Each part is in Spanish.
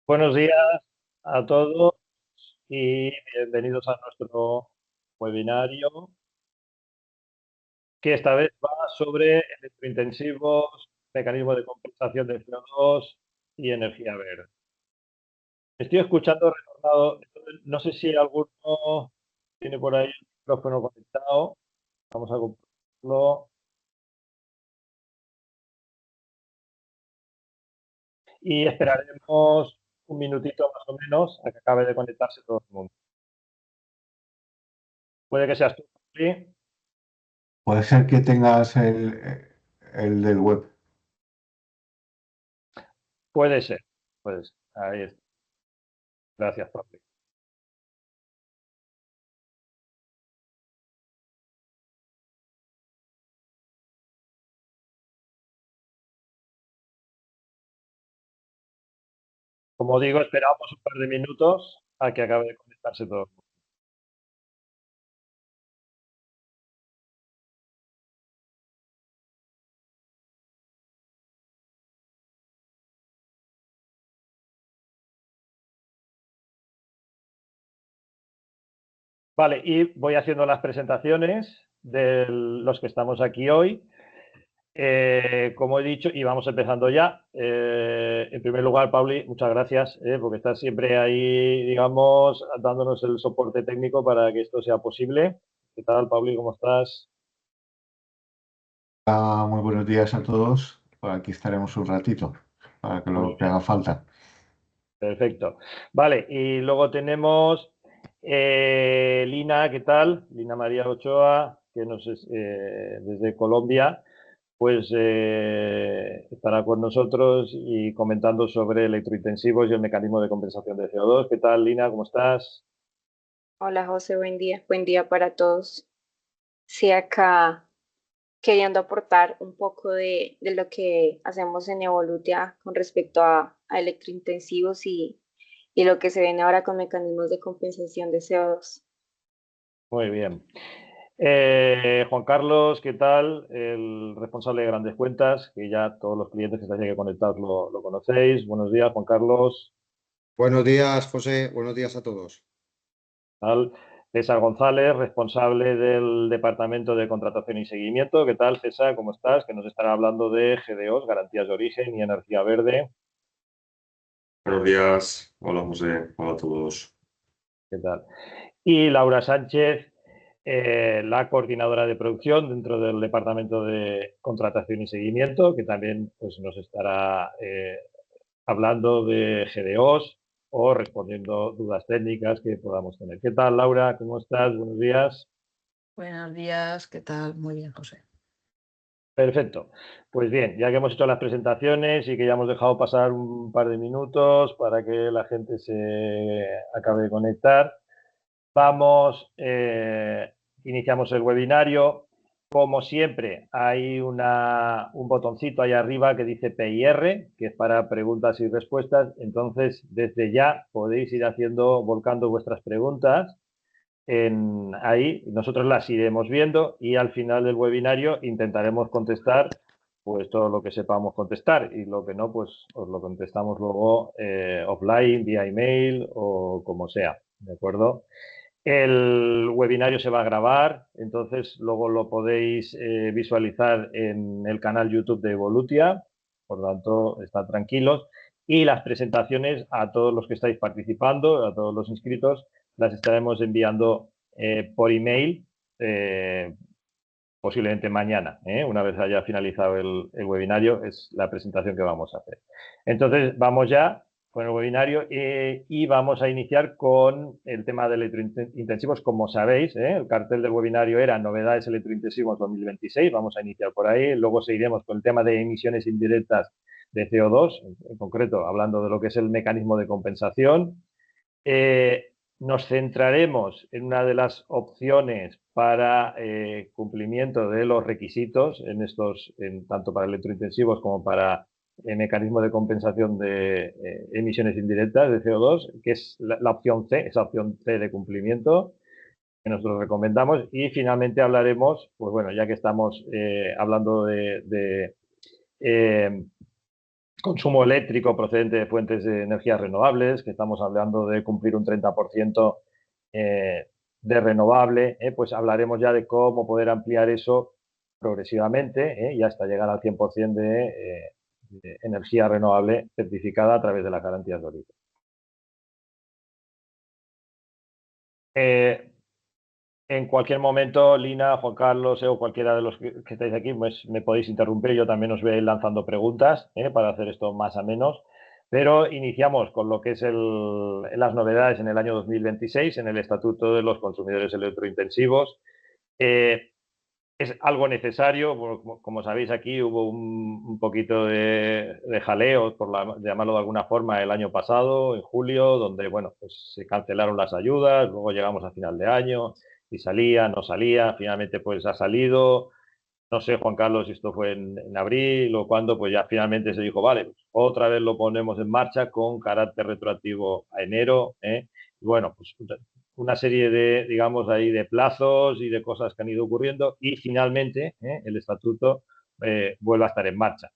Buenos días a todos y bienvenidos a nuestro webinario, que esta vez va sobre electrointensivos, mecanismos de compensación de CO2 y energía verde. Estoy escuchando retornado, no sé si alguno tiene por ahí el micrófono conectado. Vamos a comprobarlo. Y esperaremos un minutito más o menos a que acabe de conectarse todo el mundo. Puede que seas tú, ¿sí? Puede ser que tengas el del web. Puede ser, puede ser. Ahí está. Gracias, Pablo. Como digo, esperamos un par de minutos a que acabe de conectarse todo el mundo. Vale, y voy haciendo las presentaciones de los que estamos aquí hoy. Como he dicho, y vamos empezando ya. En primer lugar, Pauli, muchas gracias, porque estás siempre ahí, digamos, dándonos el soporte técnico para que esto sea posible. ¿Qué tal, Pauli? ¿Cómo estás? Muy buenos días a todos. Por aquí estaremos un ratito para que Muy lo que bien, haga falta. perfecto. Vale, y luego tenemos Lina, ¿qué tal? Lina María Ochoa, que nos es, desde Colombia, pues estará con nosotros y comentando sobre electrointensivos y el mecanismo de compensación de CO2. ¿Qué tal, Lina? ¿Cómo estás? Hola José, buen día. Buen día para todos. Sí, acá queriendo aportar un poco de lo que hacemos en Evolutia con respecto a electrointensivos y lo que se viene ahora con mecanismos de compensación de CO2. Muy bien. Juan Carlos, ¿qué tal? El responsable de grandes cuentas, que ya todos los clientes que estáis aquí conectados lo conocéis. Buenos días, Juan Carlos. Buenos días, José. Buenos días a todos. Tal. César González, responsable del Departamento de Contratación y Seguimiento. ¿Qué tal, César? ¿Cómo estás? Que nos estará hablando de GDOs, Garantías de Origen y Energía Verde. Buenos días, hola José, hola a todos. ¿Qué tal? Y Laura Sánchez, la coordinadora de producción dentro del Departamento de Contratación y Seguimiento, que también pues, nos estará hablando de GDOs o respondiendo dudas técnicas que podamos tener. ¿Qué tal, Laura? ¿Cómo estás? Buenos días. Buenos días, ¿qué tal? Muy bien, José. Perfecto. Pues bien, ya que hemos hecho las presentaciones y que ya hemos dejado pasar un par de minutos para que la gente se acabe de conectar, vamos, iniciamos el webinario. Como siempre, hay un botoncito ahí arriba que dice PIR, que es para preguntas y respuestas. Entonces, desde ya podéis ir volcando vuestras preguntas ahí. Nosotros las iremos viendo y al final del webinario intentaremos contestar pues todo lo que sepamos contestar y lo que no, pues os lo contestamos luego offline, vía email o como sea, ¿de acuerdo? El webinario se va a grabar, entonces luego lo podéis visualizar en el canal YouTube de Evolutia, por lo tanto, estad tranquilos. Y las presentaciones a todos los que estáis participando, a todos los inscritos, las estaremos enviando por email, posiblemente mañana, una vez haya finalizado el webinario, es la presentación que vamos a hacer. Entonces, vamos ya con el webinario y vamos a iniciar con el tema de electrointensivos. Como sabéis, el cartel del webinario era Novedades electrointensivos 2026, vamos a iniciar por ahí, luego seguiremos con el tema de emisiones indirectas de CO2, en concreto hablando de lo que es el mecanismo de compensación. Nos centraremos en una de las opciones para cumplimiento de los requisitos tanto para electrointensivos como para el mecanismo de compensación de emisiones indirectas de CO2, que es la opción C, esa opción C de cumplimiento que nosotros recomendamos. Y finalmente hablaremos, pues bueno, ya que estamos hablando de consumo eléctrico procedente de fuentes de energías renovables, que estamos hablando de cumplir un 30% de renovable, pues hablaremos ya de cómo poder ampliar eso progresivamente y hasta llegar al 100% de energía renovable certificada a través de las garantías de origen. En cualquier momento, Lina, Juan Carlos o cualquiera de los que estáis aquí, pues me podéis interrumpir. Yo también os voy a ir lanzando preguntas para hacer esto más a menos. Pero iniciamos con lo que es las novedades en el año 2026 en el Estatuto de los Consumidores Electrointensivos. Es algo necesario, como sabéis aquí hubo un poquito de jaleo, de llamarlo de alguna forma, el año pasado, en julio, donde bueno, pues se cancelaron las ayudas, luego llegamos a final de año y salía, no salía, finalmente pues ha salido. No sé, Juan Carlos, si esto fue en abril o cuándo, pues ya finalmente se dijo, vale, pues otra vez lo ponemos en marcha con carácter retroactivo a enero. Y bueno, pues una serie de, digamos, ahí de plazos y de cosas que han ido ocurriendo y finalmente el estatuto vuelve a estar en marcha,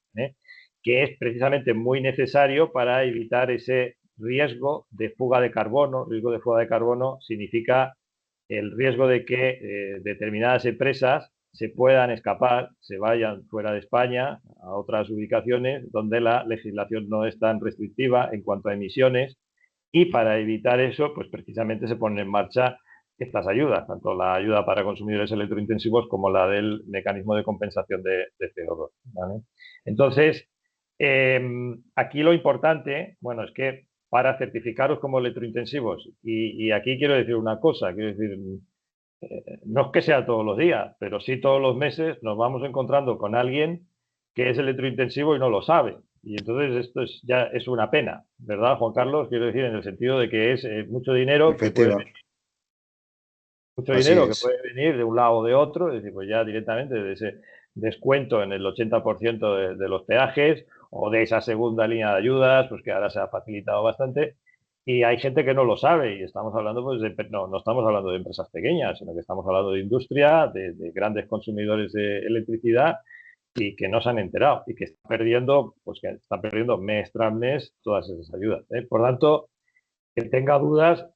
que es precisamente muy necesario para evitar ese riesgo de fuga de carbono. Riesgo de fuga de carbono significa el riesgo de que determinadas empresas se puedan escapar, se vayan fuera de España a otras ubicaciones donde la legislación no es tan restrictiva en cuanto a emisiones, y para evitar eso, pues precisamente se ponen en marcha estas ayudas, tanto la ayuda para consumidores electrointensivos como la del mecanismo de compensación de CO2. ¿Vale? Entonces, aquí lo importante, bueno, es que para certificaros como electrointensivos, y aquí quiero decir una cosa, quiero decir, no es que sea todos los días, pero sí todos los meses nos vamos encontrando con alguien que es electrointensivo y no lo sabe. Y entonces esto ya es una pena, ¿verdad, Juan Carlos? Quiero decir, en el sentido de que es mucho dinero que puede venir, de un lado o de otro, es decir, pues ya directamente de ese descuento en el 80% de los peajes o de esa segunda línea de ayudas, pues que ahora se ha facilitado bastante. Y hay gente que no lo sabe y estamos hablando, pues, no estamos hablando de empresas pequeñas, sino que estamos hablando de industria, de grandes consumidores de electricidad y que no se han enterado y que están perdiendo mes tras mes todas esas ayudas. Por tanto, que tenga dudas,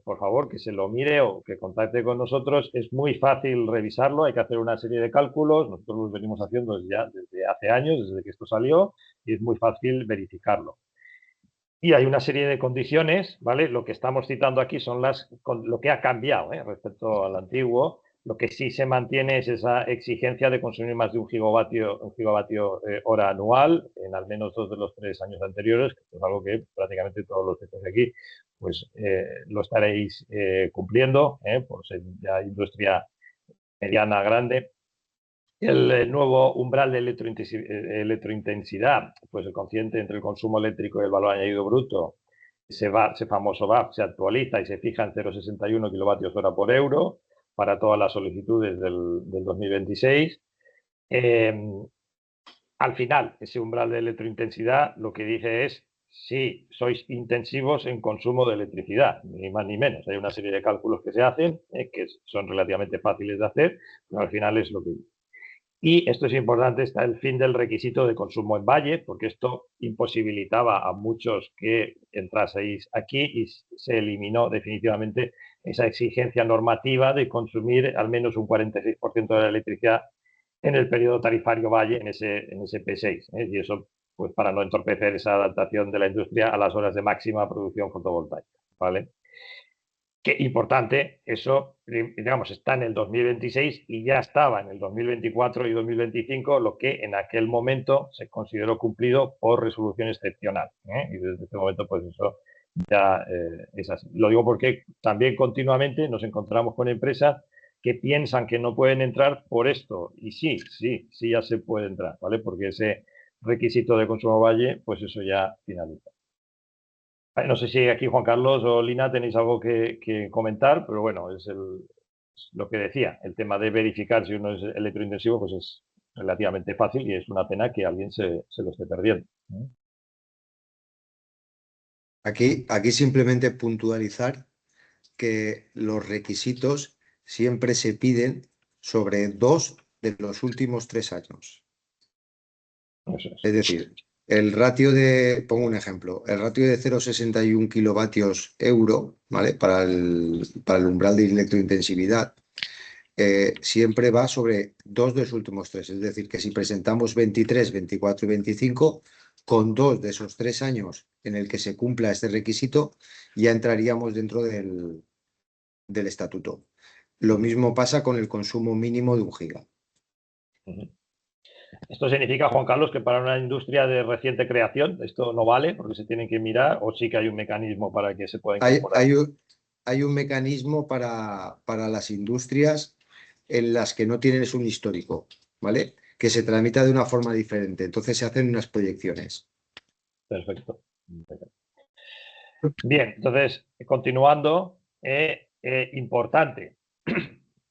por favor, que se lo mire o que contacte con nosotros. Es muy fácil revisarlo, hay que hacer una serie de cálculos, nosotros los venimos haciendo desde hace años, desde que esto salió, y es muy fácil verificarlo. Y hay una serie de condiciones, ¿vale? Lo que estamos citando aquí son lo que ha cambiado respecto al antiguo. Lo que sí se mantiene es esa exigencia de consumir más de un gigavatio hora anual en al menos 2 de los 3 años anteriores, que es algo que prácticamente todos los que estáis aquí pues lo estaréis cumpliendo, por ser ya industria mediana, grande. El nuevo umbral de electrointensidad, pues el cociente entre el consumo eléctrico y el valor añadido bruto, ese famoso VAP se actualiza y se fija en 0,61 kilovatios hora por euro para todas las solicitudes del 2026. Al final, ese umbral de electrointensidad lo que dice es si sois intensivos en consumo de electricidad, ni más ni menos. Hay una serie de cálculos que se hacen, que son relativamente fáciles de hacer, pero al final es lo que dice. Y esto es importante, está el fin del requisito de consumo en valle, porque esto imposibilitaba a muchos que entraseis aquí y se eliminó definitivamente esa exigencia normativa de consumir al menos un 46% de la electricidad en el periodo tarifario valle en ese P6. Y eso, pues para no entorpecer esa adaptación de la industria a las horas de máxima producción fotovoltaica, ¿vale? Qué importante, eso, digamos, está en el 2026 y ya estaba en el 2024 y 2025, lo que en aquel momento se consideró cumplido por resolución excepcional. Y desde este momento, pues eso ya es así. Lo digo porque también continuamente nos encontramos con empresas que piensan que no pueden entrar por esto. Y sí ya se puede entrar, ¿vale? Porque ese requisito de consumo valle, pues eso ya finaliza. No sé si aquí Juan Carlos o Lina tenéis algo que comentar, pero bueno, es lo que decía, el tema de verificar si uno es electrointensivo, pues es relativamente fácil y es una pena que alguien se lo esté perdiendo. Aquí simplemente puntualizar que los requisitos siempre se piden sobre 2 de los últimos 3 años. Eso es. Es decir, El ratio de, pongo un ejemplo, el ratio de 0,61 kilovatios euro, ¿vale? Para el umbral de electrointensividad, siempre va sobre 2 de los últimos 3. Es decir, que si presentamos 23, 24 y 25, con 2 de esos 3 años en el que se cumpla este requisito, ya entraríamos dentro del estatuto. Lo mismo pasa con el consumo mínimo de 1 giga. Esto significa, Juan Carlos, que para una industria de reciente creación esto no vale porque se tienen que mirar, o sí que hay un mecanismo para que se pueda incorporar. Hay un mecanismo para las industrias en las que no tienes un histórico, ¿vale? Que se tramita de una forma diferente. Entonces se hacen unas proyecciones. Perfecto. Bien, entonces, continuando, importante.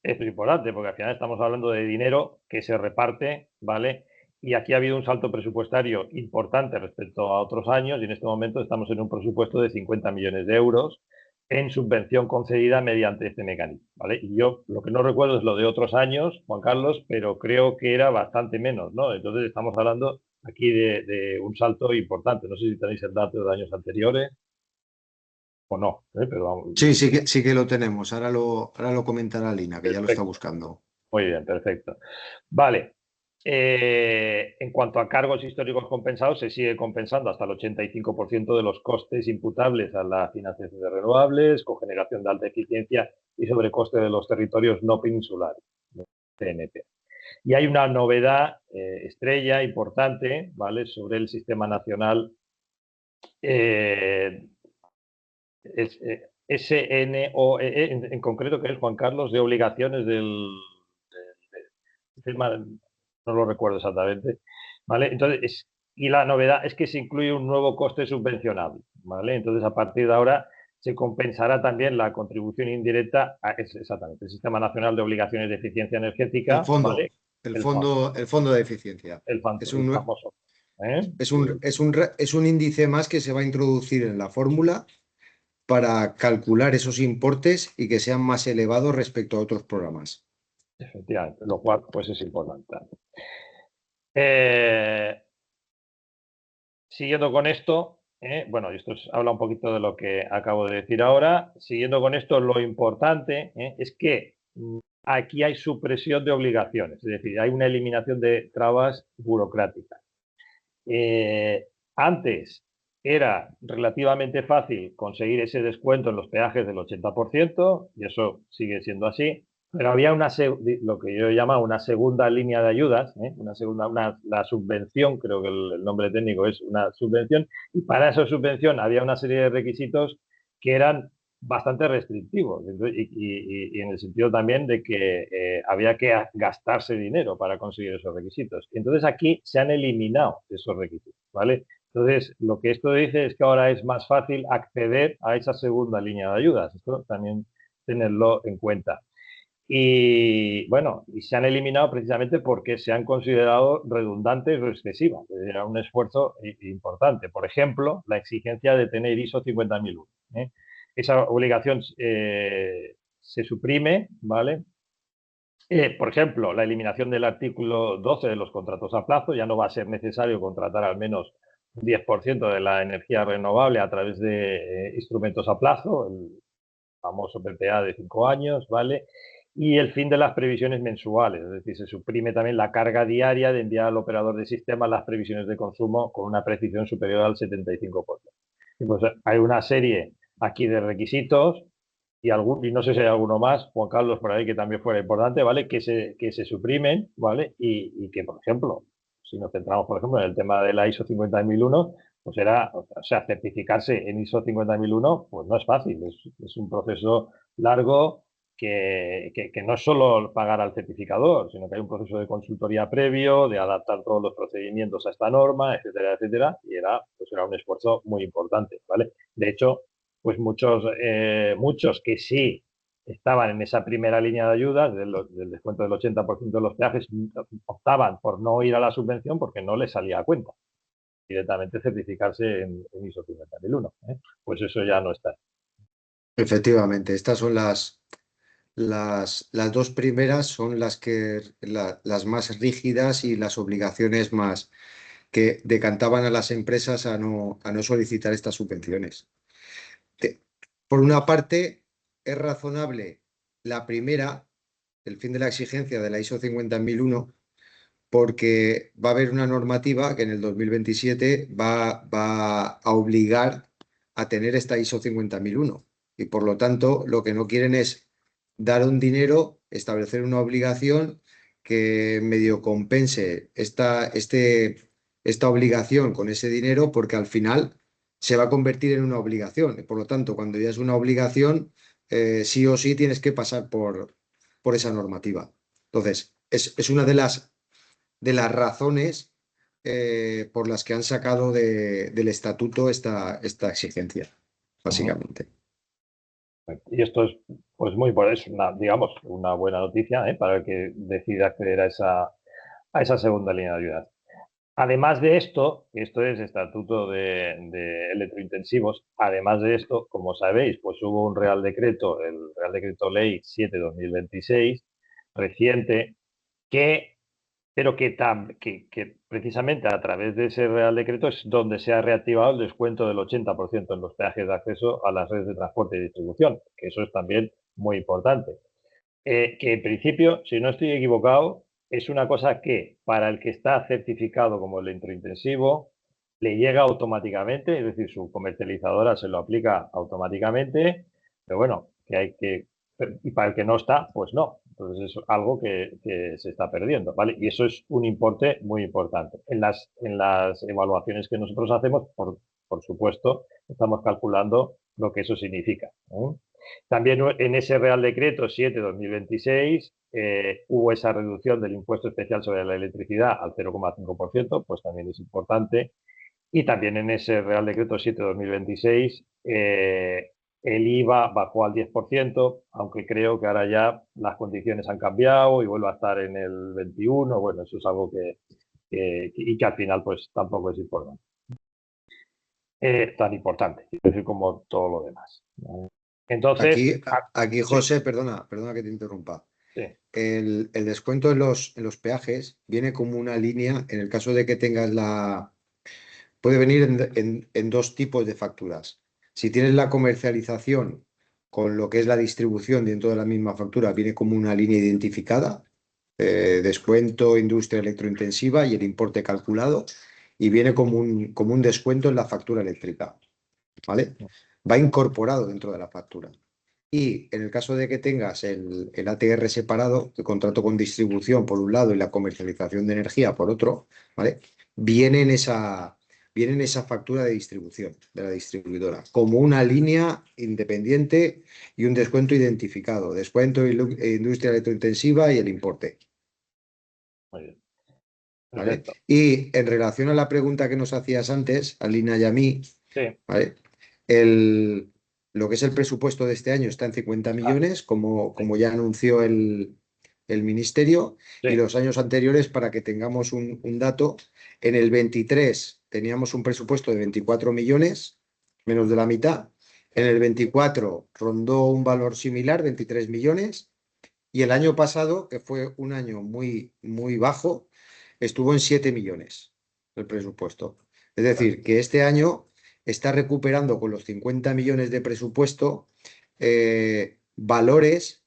Esto es importante porque al final estamos hablando de dinero que se reparte, ¿vale? Y aquí ha habido un salto presupuestario importante respecto a otros años y en este momento estamos en un presupuesto de 50 millones de euros en subvención concedida mediante este mecanismo, ¿vale? Y yo lo que no recuerdo es lo de otros años, Juan Carlos, pero creo que era bastante menos, ¿no? Entonces estamos hablando aquí de un salto importante. No sé si tenéis el dato de años anteriores o no, pero vamos. Sí, sí que lo tenemos. Ahora lo comentará Lina, que perfecto. Ya lo está buscando. Muy bien, perfecto. Vale. En cuanto a cargos históricos compensados, se sigue compensando hasta el 85% de los costes imputables a la financiación de renovables, cogeneración de alta eficiencia y sobrecoste de los territorios no peninsulares, TNP. Y hay una novedad estrella importante, ¿vale?, sobre el sistema nacional SNOE, en concreto, que es, Juan Carlos, de obligaciones del sistema, no lo recuerdo exactamente, ¿vale? Entonces, y la novedad es que se incluye un nuevo coste subvencionable, ¿vale? Entonces, a partir de ahora se compensará también la contribución indirecta a exactamente el Sistema Nacional de Obligaciones de Eficiencia Energética. El fondo, ¿vale? el fondo de eficiencia. El famoso. Es un índice más que se va a introducir en la fórmula para calcular esos importes y que sean más elevados respecto a otros programas. Efectivamente, lo cual pues es importante. Siguiendo con esto, bueno, esto habla un poquito de lo que acabo de decir ahora. Siguiendo con esto, lo importante es que aquí hay supresión de obligaciones, es decir, hay una eliminación de trabas burocráticas. Antes era relativamente fácil conseguir ese descuento en los peajes del 80%, y eso sigue siendo así, pero había lo que yo llamo una segunda línea de ayudas, la subvención, creo que el nombre técnico es una subvención, y para esa subvención había una serie de requisitos que eran bastante restrictivos, y en el sentido también de que había que gastarse dinero para conseguir esos requisitos. Entonces aquí se han eliminado esos requisitos, ¿vale? Entonces, lo que esto dice es que ahora es más fácil acceder a esa segunda línea de ayudas. Esto también tenerlo en cuenta. Y bueno, y se han eliminado precisamente porque se han considerado redundantes o excesivas. Era un esfuerzo importante. Por ejemplo, la exigencia de tener ISO 50001. Esa obligación se suprime, ¿vale? Por ejemplo, la eliminación del artículo 12 de los contratos a plazo. Ya no va a ser necesario contratar al menos un 10% de la energía renovable a través de instrumentos a plazo, el famoso PPA de 5 años, ¿vale? Y el fin de las previsiones mensuales, es decir, se suprime también la carga diaria de enviar al operador de sistema las previsiones de consumo con una precisión superior al 75%. Y pues hay una serie aquí de requisitos y no sé si hay alguno más, Juan Carlos, por ahí que también fuera importante, ¿vale? Que se suprimen, ¿vale? Y que, por ejemplo, si nos centramos, por ejemplo, en el tema de la ISO 50001, pues certificarse en ISO 50001, pues no es fácil, es un proceso largo que no es solo pagar al certificador, sino que hay un proceso de consultoría previo, de adaptar todos los procedimientos a esta norma, etcétera, etcétera, y era un esfuerzo muy importante, ¿vale? De hecho, pues muchos que sí estaban en esa primera línea de ayudas, del descuento del 80% de los peajes, optaban por no ir a la subvención porque no les salía a cuenta directamente certificarse en ISO 50001. Pues eso ya no está. Efectivamente, estas son las dos primeras, son las más rígidas y las obligaciones más que decantaban a las empresas a no solicitar estas subvenciones. Por una parte, es razonable la primera, el fin de la exigencia de la ISO 50001, porque va a haber una normativa que en el 2027 va a obligar a tener esta ISO 50001. Y por lo tanto, lo que no quieren es dar un dinero, establecer una obligación que medio compense esta obligación con ese dinero, porque al final se va a convertir en una obligación. Por lo tanto, cuando ya es una obligación, sí o sí tienes que pasar por esa normativa. Entonces, es una de las razones por las que han sacado del estatuto esta exigencia, básicamente. Y esto es pues muy por eso, digamos, una buena noticia para el que decida acceder a esa segunda línea de ayudas. Además de esto es estatuto de electrointensivos, además de esto, como sabéis, pues hubo un Real Decreto, el Real Decreto Ley 7/2026, reciente, pero que precisamente a través de ese Real Decreto es donde se ha reactivado el descuento del 80% en los peajes de acceso a las redes de transporte y distribución, que eso es también muy importante. Que en principio, si no estoy equivocado, es una cosa que para el que está certificado como electrointensivo le llega automáticamente, es decir, su comercializadora se lo aplica automáticamente, pero bueno, y para el que no está, pues no. Entonces es algo que se está perdiendo, ¿vale? Y eso es un importe muy importante. En las evaluaciones que nosotros hacemos, por supuesto, estamos calculando lo que eso significa, ¿eh? También en ese Real Decreto 7/2026 hubo esa reducción del impuesto especial sobre la electricidad al 0,5%, pues también es importante. Y también en ese Real Decreto 7/2026 el IVA bajó al 10%, aunque creo que ahora ya las condiciones han cambiado y vuelve a estar en el 21%. Bueno, eso es algo que al final pues tampoco es importante. Tan importante, es decir, como todo lo demás. Entonces, aquí José, perdona que te interrumpa. Sí. El descuento en los peajes viene como una línea en el caso de que tengas puede venir en dos tipos de facturas. Si tienes la comercialización con lo que es la distribución dentro de la misma factura, viene como una línea identificada, descuento industria electrointensiva y el importe calculado, y viene como un descuento en la factura eléctrica, ¿vale? Va incorporado dentro de la factura. Y en el caso de que tengas el ATR separado, el contrato con distribución por un lado y la comercialización de energía por otro, ¿vale? Viene en esa factura de distribución de la distribuidora, como una línea independiente y un descuento identificado, descuento industria electrointensiva y el importe. Muy bien. ¿Vale? Y en relación a la pregunta que nos hacías antes, a Lina y a mí, Sí. ¿vale? Lo que es el presupuesto de este año está en 50 millones, como ya anunció el Ministerio, Sí. y los años anteriores, para que tengamos un dato, en el 23 teníamos un presupuesto de 24 millones, menos de la mitad. En el 24 rondó un valor similar, 23 millones, y el año pasado, que fue un año muy, muy bajo, estuvo en 7 millones el presupuesto. Es decir, que este año está recuperando con los 50 millones de presupuesto valores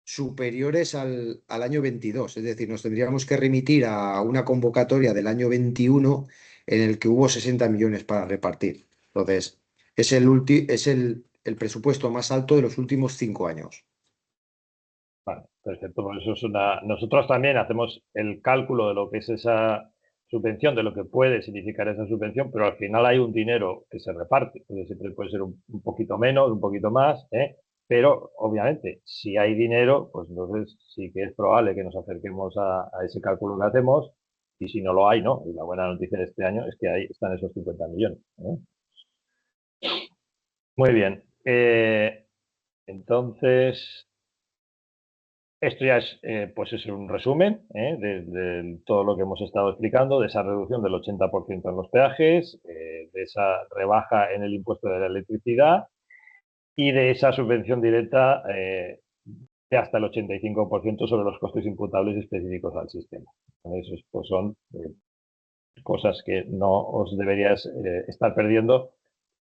superiores al año 22. Es decir, nos tendríamos que remitir a una convocatoria del año 21 en el que hubo 60 millones para repartir. Entonces, es el presupuesto más alto de los últimos 5 años. Vale, perfecto. Pues eso es nosotros también hacemos el cálculo de lo que es esa subvención, de lo que puede significar esa subvención, pero al final hay un dinero que se reparte. Siempre puede ser un poquito menos, un poquito más, pero obviamente si hay dinero, pues entonces sí que es probable que nos acerquemos a ese cálculo que hacemos, y si no lo hay, no. Y la buena noticia de este año es que ahí están esos 50 millones. Muy bien. Entonces, esto ya es, pues es un resumen de todo lo que hemos estado explicando, de esa reducción del 80% en los peajes, de esa rebaja en el impuesto de la electricidad y de esa subvención directa de hasta el 85% sobre los costes imputables específicos al sistema. Esos pues son cosas que no os deberíais estar perdiendo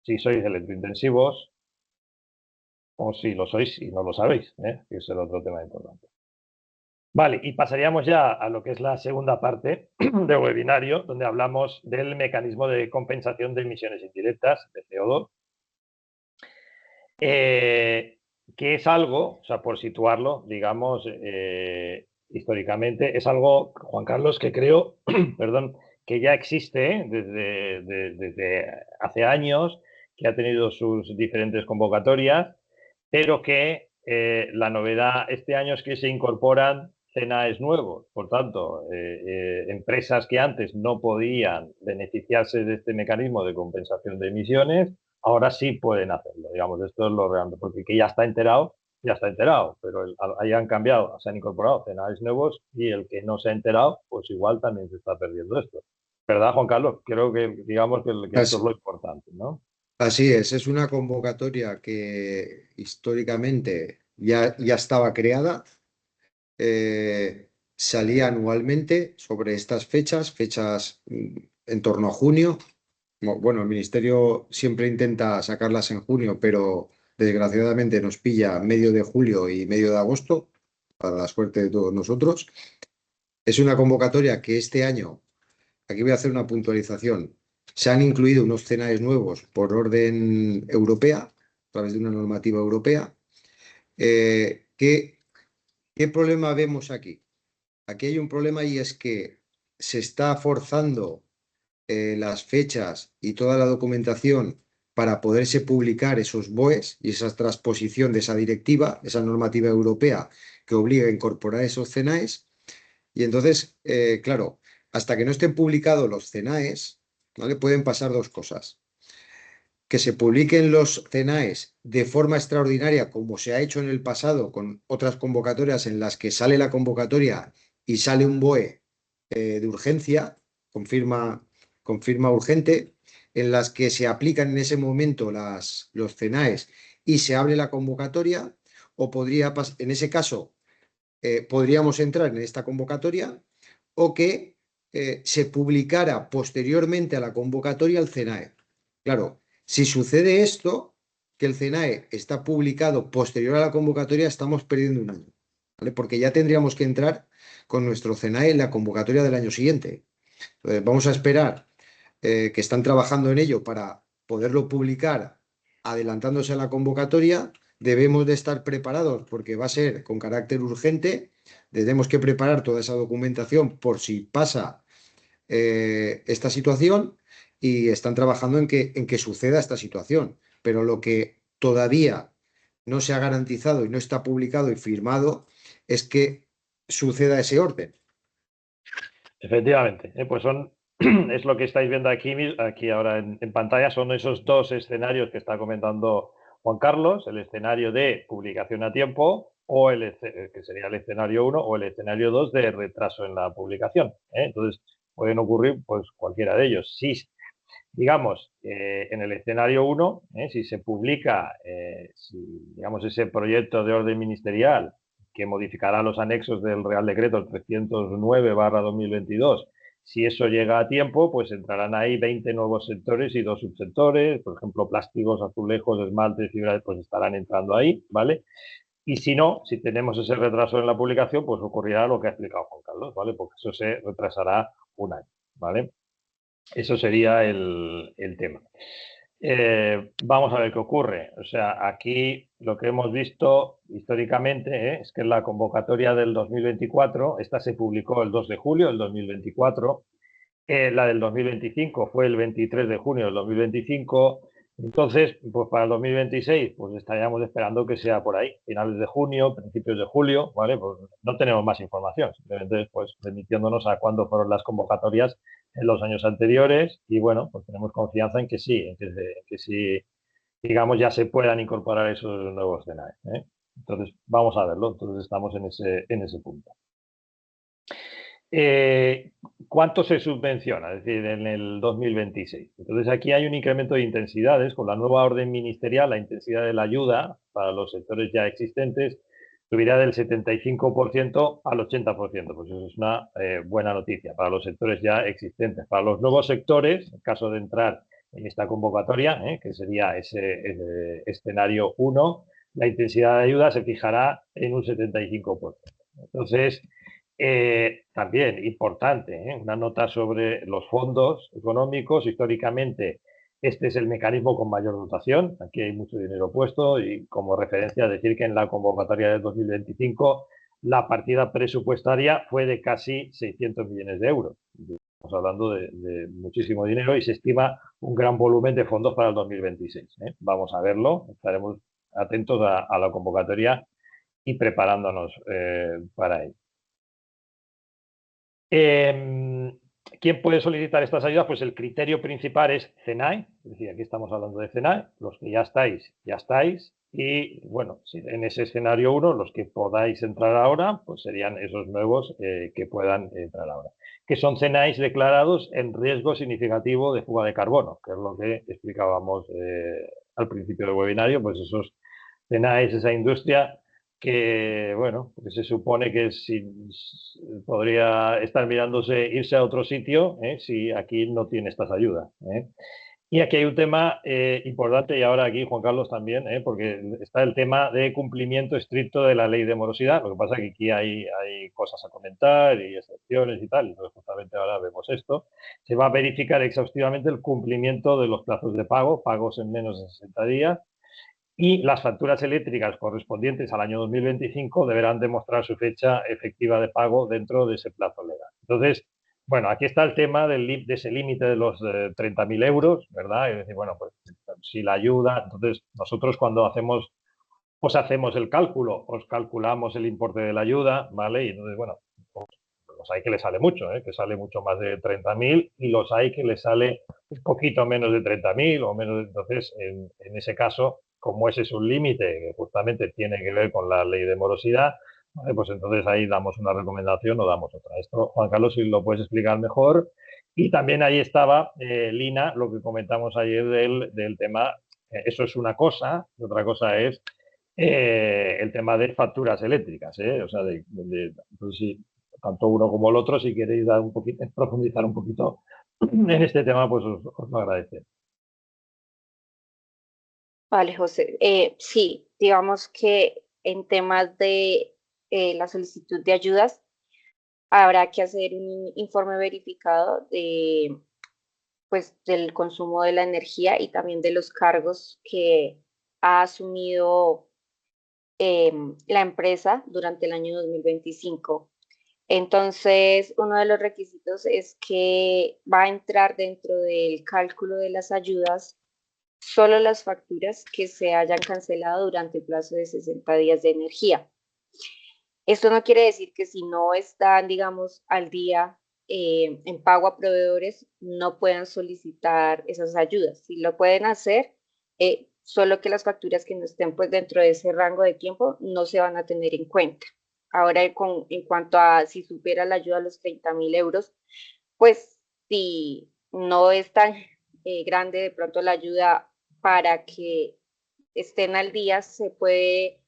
si sois electrointensivos o si lo sois y no lo sabéis, que es el otro tema importante. Vale, y pasaríamos ya a lo que es la segunda parte del webinario, donde hablamos del mecanismo de compensación de emisiones indirectas de CO2, que es algo, o sea, por situarlo, digamos, históricamente, es algo, Juan Carlos, que creo, perdón, que ya existe desde hace años, que ha tenido sus diferentes convocatorias, pero que la novedad este año es que se incorporan CNAEs nuevos. Por tanto, empresas que antes no podían beneficiarse de este mecanismo de compensación de emisiones, ahora sí pueden hacerlo. Digamos, esto es lo real, porque el que ya está enterado, pero ahí han cambiado, se han incorporado CNAEs nuevos y el que no se ha enterado, pues igual también se está perdiendo esto. ¿Verdad, Juan Carlos? Creo que, digamos, que esto es lo importante, ¿no? Así es una convocatoria que históricamente ya estaba creada, salía anualmente sobre estas fechas en torno a junio. Bueno, el Ministerio siempre intenta sacarlas en junio, pero desgraciadamente nos pilla medio de julio y medio de agosto, para la suerte de todos nosotros. Es una convocatoria que este año, aquí voy a hacer una puntualización, se han incluido unos CNAEs nuevos por orden europea, a través de una normativa europea. ¿Qué problema vemos aquí? Aquí hay un problema y es que se está forzando las fechas y toda la documentación para poderse publicar esos BOEs y esa transposición de esa directiva, esa normativa europea que obliga a incorporar esos CNAEs. Y entonces, claro, hasta que no estén publicados los CNAEs, ¿vale? Pueden pasar dos cosas. Que se publiquen los CNAEs de forma extraordinaria, como se ha hecho en el pasado con otras convocatorias en las que sale la convocatoria y sale un BOE de urgencia, confirma urgente, en las que se aplican en ese momento los CNAEs y se abre la convocatoria, o podría en ese caso podríamos entrar en esta convocatoria, o que se publicara posteriormente a la convocatoria el CNAE. Claro, si sucede esto, que el CNAE está publicado posterior a la convocatoria, estamos perdiendo un año, ¿vale? Porque ya tendríamos que entrar con nuestro CNAE en la convocatoria del año siguiente. Entonces, vamos a esperar que están trabajando en ello para poderlo publicar adelantándose a la convocatoria. Debemos de estar preparados porque va a ser con carácter urgente. Tenemos que preparar toda esa documentación por si pasa esta situación, y están trabajando en que suceda esta situación. Pero lo que todavía no se ha garantizado y no está publicado y firmado es que suceda ese orden. Efectivamente, pues es lo que estáis viendo aquí ahora en pantalla, son esos dos escenarios que está comentando Juan Carlos, el escenario de publicación a tiempo, o que sería el escenario 1, o el escenario 2 de retraso en la publicación. Entonces, pueden ocurrir pues cualquiera de ellos. Si, digamos, en el escenario 1, si se publica, digamos, ese proyecto de orden ministerial que modificará los anexos del Real Decreto 309/2022, si eso llega a tiempo, pues entrarán ahí 20 nuevos sectores y 2 subsectores, por ejemplo, plásticos, azulejos, esmaltes, fibras, pues estarán entrando ahí, ¿vale? Y si no, si tenemos ese retraso en la publicación, pues ocurrirá lo que ha explicado Juan Carlos, ¿vale? Porque eso se retrasará un año, ¿vale? Eso sería el tema. Vamos a ver qué ocurre. O sea, aquí lo que hemos visto históricamente es que en la convocatoria del 2024, esta se publicó el 2 de julio del 2024, la del 2025 fue el 23 de junio del 2025, entonces, pues para el 2026, pues estaríamos esperando que sea por ahí, finales de junio, principios de julio, ¿vale? Pues no tenemos más información, simplemente pues remitiéndonos a cuándo fueron las convocatorias en los años anteriores y bueno, pues tenemos confianza en que sí, que sí, digamos, ya se puedan incorporar esos nuevos escenarios, ¿eh? Entonces, vamos a verlo, entonces estamos en ese punto. ¿Cuánto se subvenciona? Es decir, en el 2026. Entonces, aquí hay un incremento de intensidades. Con la nueva orden ministerial, la intensidad de la ayuda para los sectores ya existentes subiría del 75% al 80%. Pues eso es una buena noticia para los sectores ya existentes. Para los nuevos sectores, en caso de entrar en esta convocatoria, que sería ese escenario 1, la intensidad de ayuda se fijará en un 75%. Entonces, también importante, una nota sobre los fondos económicos. Históricamente, este es el mecanismo con mayor dotación. Aquí hay mucho dinero puesto y como referencia decir que en la convocatoria de 2025 la partida presupuestaria fue de casi 600 millones de euros. Estamos hablando de muchísimo dinero y se estima un gran volumen de fondos para el 2026. Vamos a verlo, estaremos atentos a la convocatoria y preparándonos para ello. ¿Quién puede solicitar estas ayudas? Pues el criterio principal es CENAE, es decir, aquí estamos hablando de CENAE, los que ya estáis, y bueno, en ese escenario 1, los que podáis entrar ahora, pues serían esos nuevos que puedan entrar ahora, que son CENAEs declarados en riesgo significativo de fuga de carbono, que es lo que explicábamos al principio del webinario. Pues esos CENAEs, esa industria que, bueno, pues se supone que podría estar mirándose irse a otro sitio si aquí no tiene estas ayudas. Y aquí hay un tema importante, y ahora aquí Juan Carlos también, porque está el tema de cumplimiento estricto de la ley de morosidad. Lo que pasa es que aquí hay cosas a comentar y excepciones y tal, entonces justamente ahora vemos esto. Se va a verificar exhaustivamente el cumplimiento de los plazos de pago, pagos en menos de 60 días, y las facturas eléctricas correspondientes al año 2025 deberán demostrar su fecha efectiva de pago dentro de ese plazo legal. Entonces, bueno, aquí está el tema de ese límite de los 30.000 euros, ¿verdad? Es decir, bueno, pues si la ayuda, entonces nosotros cuando hacemos el cálculo, os calculamos el importe de la ayuda, ¿vale? Y entonces, bueno, pues los hay que le sale mucho, que sale mucho más de 30.000, y los hay que le sale un poquito menos de 30.000 o menos. Entonces, en ese caso, como ese es un límite que justamente tiene que ver con la ley de morosidad, ¿vale? Pues entonces ahí damos una recomendación o damos otra. Esto, Juan Carlos, si lo puedes explicar mejor. Y también ahí estaba, Lina, lo que comentamos ayer del tema, eso es una cosa, y otra cosa es el tema de facturas eléctricas, o sea, pues sí, tanto uno como el otro, si queréis dar un poquito, profundizar un poquito en este tema, pues os lo agradezco. Vale, José. Sí, digamos que en temas de la solicitud de ayudas, habrá que hacer un informe verificado pues, del consumo de la energía y también de los cargos que ha asumido la empresa durante el año 2025. Entonces, uno de los requisitos es que va a entrar dentro del cálculo de las ayudas solo las facturas que se hayan cancelado durante el plazo de 60 días de energía. Esto no quiere decir que si no están, digamos, al día en pago a proveedores, no puedan solicitar esas ayudas. Si lo pueden hacer, solo que las facturas que no estén pues, dentro de ese rango de tiempo no se van a tener en cuenta. Ahora, en cuanto a si supera la ayuda a los 30.000 euros, pues si no es tan grande de pronto la ayuda para que estén al día, se puede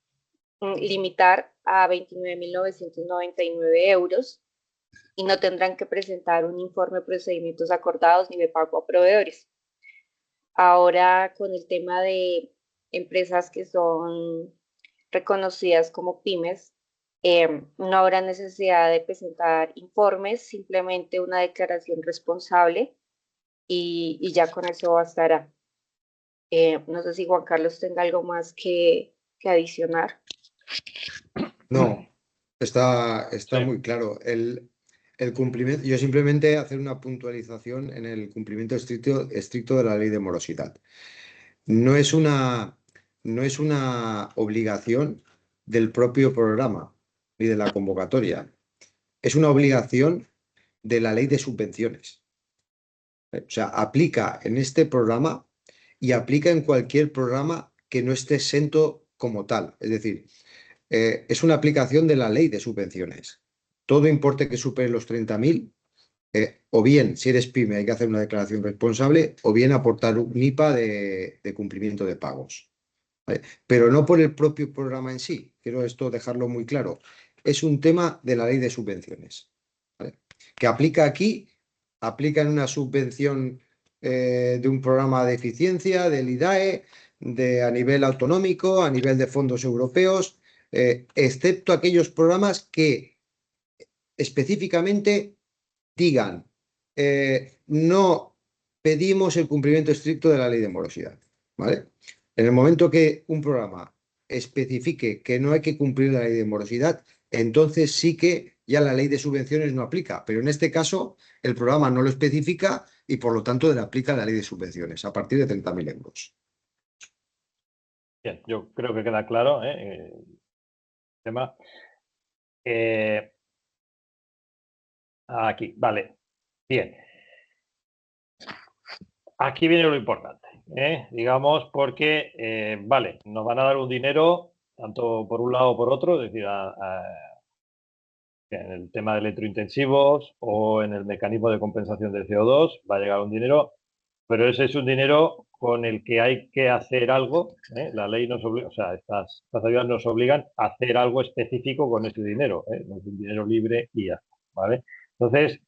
limitar a 29.999 euros y no tendrán que presentar un informe de procedimientos acordados ni de pago a proveedores. Ahora, con el tema de empresas que son reconocidas como pymes, no habrá necesidad de presentar informes, simplemente una declaración responsable y ya con eso bastará. No sé si Juan Carlos tenga algo más que adicionar. No, está Sí. muy claro. El cumplimiento, yo simplemente hacer una puntualización en el cumplimiento estricto de la ley de morosidad. No es una obligación del propio programa ni de la convocatoria. Es una obligación de la ley de subvenciones. O sea, aplica en este programa y aplica en cualquier programa que no esté exento como tal. Es decir, es una aplicación de la ley de subvenciones. Todo importe que supere los 30.000, o bien, si eres pyme, hay que hacer una declaración responsable, o bien aportar un IPA de cumplimiento de pagos. ¿vale? Pero no por el propio programa en sí, quiero esto dejarlo muy claro. Es un tema de la ley de subvenciones, ¿vale? Que aplica aquí, aplica en una subvención de un programa de eficiencia, del IDAE, a nivel autonómico, a nivel de fondos europeos, excepto aquellos programas que específicamente digan, no pedimos el cumplimiento estricto de la ley de morosidad, ¿vale? En el momento que un programa especifique que no hay que cumplir la ley de morosidad, entonces sí que ya la ley de subvenciones no aplica, pero en este caso el programa no lo especifica y por lo tanto le aplica la ley de subvenciones a partir de 30.000 euros. Bien, yo creo que queda claro el tema. Aquí, vale. Bien. Aquí viene lo importante, digamos, porque, vale, nos van a dar un dinero, tanto por un lado o por otro, es decir, en el tema de electrointensivos o en el mecanismo de compensación del CO2 va a llegar un dinero, pero ese es un dinero con el que hay que hacer algo. La ley nos obliga, o sea, estas ayudas nos obligan a hacer algo específico con ese dinero, no es un dinero libre y ya, ¿vale? Entonces,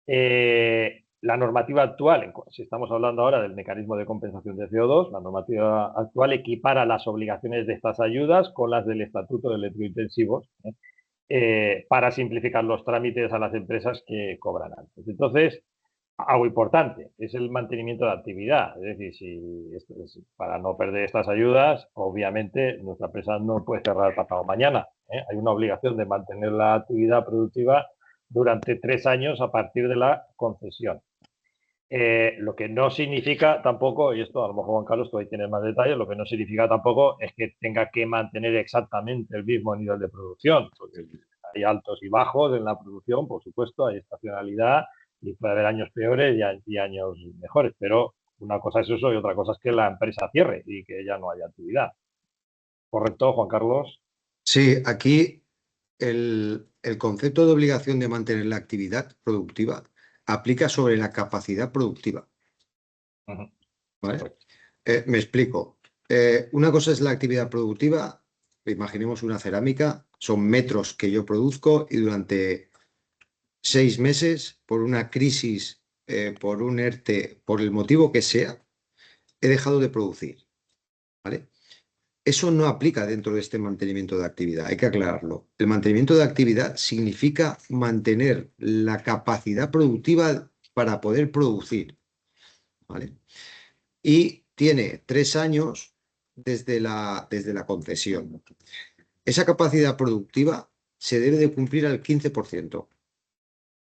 la normativa actual, si estamos hablando ahora del mecanismo de compensación de CO2, la normativa actual equipara las obligaciones de estas ayudas con las del Estatuto de Electrointensivos, para simplificar los trámites a las empresas que cobran antes. Entonces, algo importante es el mantenimiento de actividad. Es decir, para no perder estas ayudas, obviamente nuestra empresa no puede cerrar pasado mañana. Hay una obligación de mantener la actividad productiva durante 3 años a partir de la concesión. Lo que no significa tampoco, y esto a lo mejor Juan Carlos tú ahí tienes más detalles, lo que no significa tampoco es que tenga que mantener exactamente el mismo nivel de producción, porque hay altos y bajos en la producción, por supuesto, hay estacionalidad y puede haber años peores y años mejores, pero una cosa es eso y otra cosa es que la empresa cierre y que ya no haya actividad. ¿Correcto, Juan Carlos? Sí, aquí el concepto de obligación de mantener la actividad productiva aplica sobre la capacidad productiva. ¿Vale? Me explico. Una cosa es la actividad productiva. Imaginemos una cerámica, son metros que yo produzco y durante 6 meses, por una crisis, por un ERTE, por el motivo que sea, he dejado de producir. ¿Vale? Eso no aplica dentro de este mantenimiento de actividad, hay que aclararlo. El mantenimiento de actividad significa mantener la capacidad productiva para poder producir, ¿vale? Y tiene 3 años desde la concesión. Esa capacidad productiva se debe de cumplir al 15%.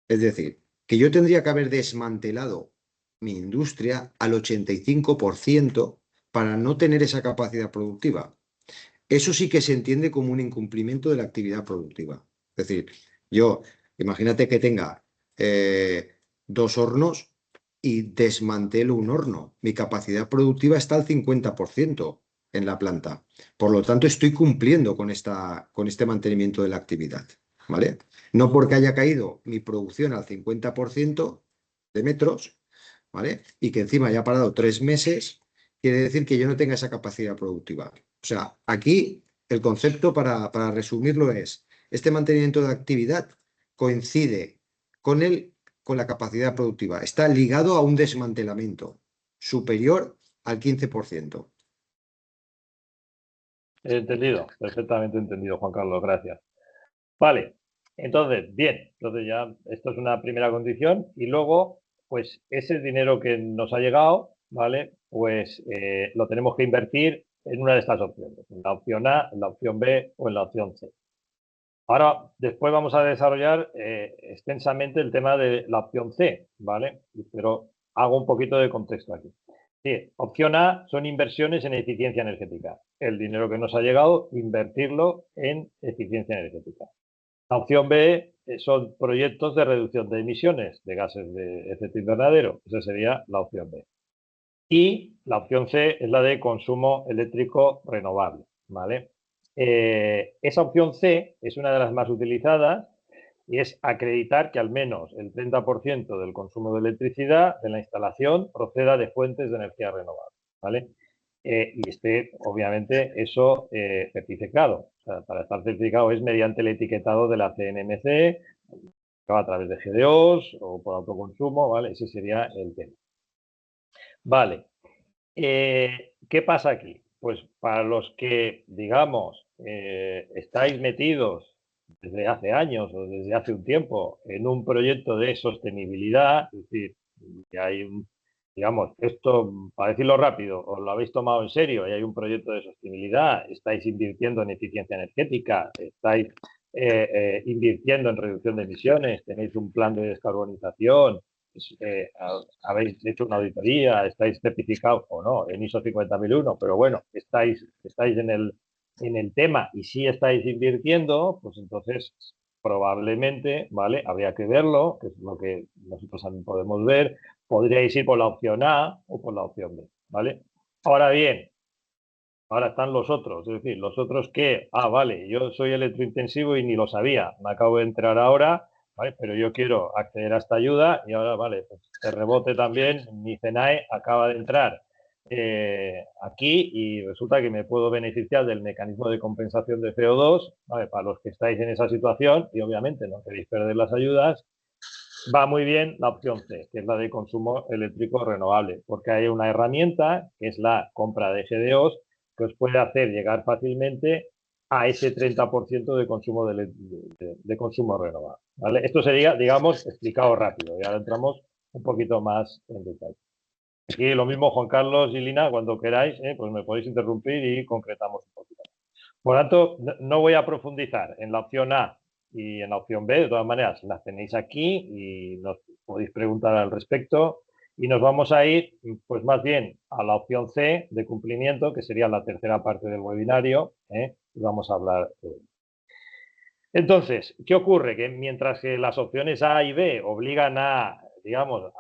Es decir, que yo tendría que haber desmantelado mi industria al 85% para no tener esa capacidad productiva. Eso sí que se entiende como un incumplimiento de la actividad productiva. Es decir, yo, imagínate que tenga 2 hornos y desmantelo un horno. Mi capacidad productiva está al 50% en la planta. Por lo tanto, estoy cumpliendo con este mantenimiento de la actividad. ¿Vale? No porque haya caído mi producción al 50% de metros, ¿vale? Y que encima haya parado 3 meses, quiere decir que yo no tenga esa capacidad productiva. O sea, aquí el concepto, para resumirlo, es: este mantenimiento de actividad coincide con la capacidad productiva. Está ligado a un desmantelamiento superior al 15%. Entendido, perfectamente entendido, Juan Carlos, gracias. Vale, entonces, bien, entonces ya esto es una primera condición y luego, pues ese dinero que nos ha llegado, ¿vale? Pues lo tenemos que invertir en una de estas opciones, en la opción A, en la opción B o en la opción C. Ahora, después vamos a desarrollar extensamente el tema de la opción C, ¿vale? Pero hago un poquito de contexto aquí. Sí, opción A son inversiones en eficiencia energética. El dinero que nos ha llegado, invertirlo en eficiencia energética. La opción B son proyectos de reducción de emisiones de gases de efecto invernadero. Esa sería la opción B. Y la opción C es la de consumo eléctrico renovable, ¿vale? Esa opción C es una de las más utilizadas y es acreditar que al menos el 30% del consumo de electricidad de la instalación proceda de fuentes de energía renovable, ¿vale? y esté, obviamente, eso certificado. O sea, para estar certificado es mediante el etiquetado de la CNMC, a través de GDOs o por autoconsumo, ¿vale? Ese sería el tema. Vale. ¿Qué pasa aquí? Pues para los que, digamos, estáis metidos desde hace años o desde hace un tiempo en un proyecto de sostenibilidad, es decir, que hay un, digamos, esto, para decirlo rápido, os lo habéis tomado en serio y hay un proyecto de sostenibilidad, estáis invirtiendo en eficiencia energética, estáis invirtiendo en reducción de emisiones, tenéis un plan de descarbonización, habéis hecho una auditoría, estáis certificados o no en ISO 50001, pero bueno, estáis en el tema y sí estáis invirtiendo, pues entonces probablemente, ¿vale? Habría que verlo, que es lo que nosotros también podemos ver. Podríais ir por la opción A o por la opción B, ¿vale? Ahora bien, ahora están los otros, es decir, los otros que, vale, yo soy electrointensivo y ni lo sabía, me acabo de entrar ahora, ¿vale? Pero yo quiero acceder a esta ayuda y ahora, vale, pues de rebote también, mi CENAE acaba de entrar aquí y resulta que me puedo beneficiar del mecanismo de compensación de CO2, ¿vale? Para los que estáis en esa situación y obviamente no queréis perder las ayudas, va muy bien la opción C, que es la de consumo eléctrico renovable, porque hay una herramienta, que es la compra de GDOs, que os puede hacer llegar fácilmente a ese 30% de consumo de consumo renovable, ¿vale? Esto sería, digamos, explicado rápido, y ahora entramos un poquito más en detalle. Aquí lo mismo, Juan Carlos y Lina, cuando queráis, pues me podéis interrumpir y concretamos un poquito. Por lo tanto, no voy a profundizar en la opción A y en la opción B, de todas maneras, las tenéis aquí y nos podéis preguntar al respecto. Y nos vamos a ir, pues más bien, a la opción C de cumplimiento, que sería la tercera parte del webinario, y vamos a hablar de ello. Entonces, ¿qué ocurre? Que mientras que las opciones A y B obligan a, digamos,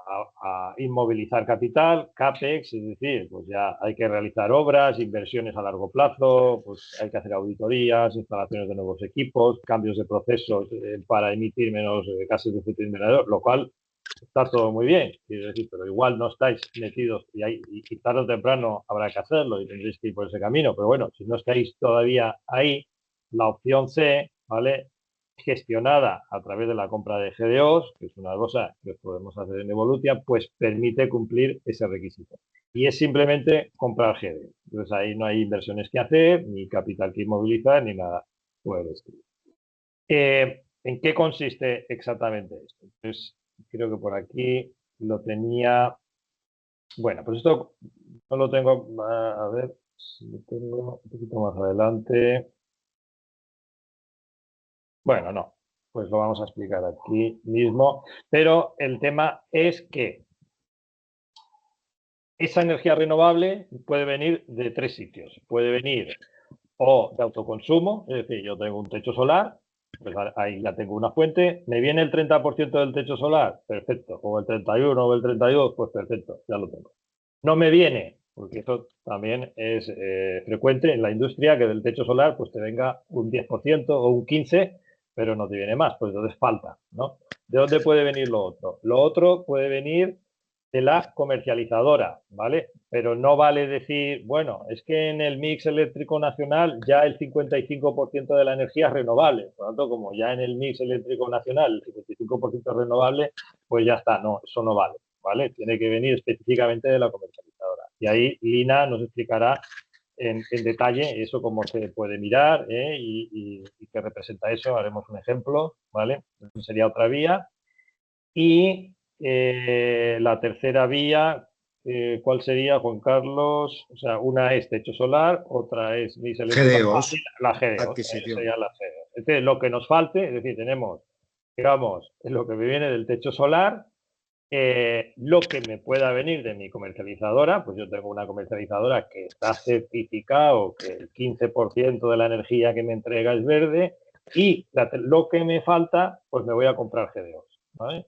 a inmovilizar capital, CAPEX, es decir, pues ya hay que realizar obras, inversiones a largo plazo, pues hay que hacer auditorías, instalaciones de nuevos equipos, cambios de procesos para emitir menos gases de efecto invernadero, lo cual está todo muy bien, quiero decir, pero igual no estáis metidos y tarde o temprano habrá que hacerlo y tendréis que ir por ese camino, pero bueno, si no estáis todavía ahí, la opción C, ¿vale? Gestionada a través de la compra de GDOs, que es una cosa que podemos hacer en Evolutia, pues permite cumplir ese requisito. Y es simplemente comprar GDOs. Entonces ahí no hay inversiones que hacer, ni capital que inmovilizar, ni nada por el estilo. ¿En qué consiste exactamente esto? Pues creo que por aquí lo tenía. Bueno, pues esto no lo tengo. A ver si lo tengo un poquito más adelante. Bueno, no, pues lo vamos a explicar aquí mismo. Pero el tema es que esa energía renovable puede venir de tres sitios. Puede venir o de autoconsumo, es decir, yo tengo un techo solar, pues ahí ya tengo una fuente, me viene el 30% del techo solar, perfecto, o el 31 o el 32, pues perfecto, ya lo tengo. No me viene, porque eso también es frecuente en la industria, que del techo solar pues te venga un 10% o un 15%, pero no te viene más, pues entonces falta, ¿no? ¿De dónde puede venir lo otro? Lo otro puede venir de la comercializadora, ¿vale? Pero no vale decir, bueno, es que en el mix eléctrico nacional ya el 55% de la energía es renovable, por lo tanto, como ya en el mix eléctrico nacional el 55% es renovable, pues ya está, no, eso no vale, ¿vale? Tiene que venir específicamente de la comercializadora. Y ahí Lina nos explicará en detalle eso cómo se puede mirar y qué representa eso, haremos un ejemplo, ¿vale? Eso sería otra vía. Y la tercera vía, ¿cuál sería, Juan Carlos? O sea, una es techo solar, otra es GDOs, la GDOs, adquisición. sería la GDOs. Entonces, lo que nos falte, es decir, tenemos, digamos, lo que me viene del techo solar, lo que me pueda venir de mi comercializadora, pues yo tengo una comercializadora que está certificado que el 15% de la energía que me entrega es verde y lo que me falta, pues me voy a comprar GDOs, ¿vale?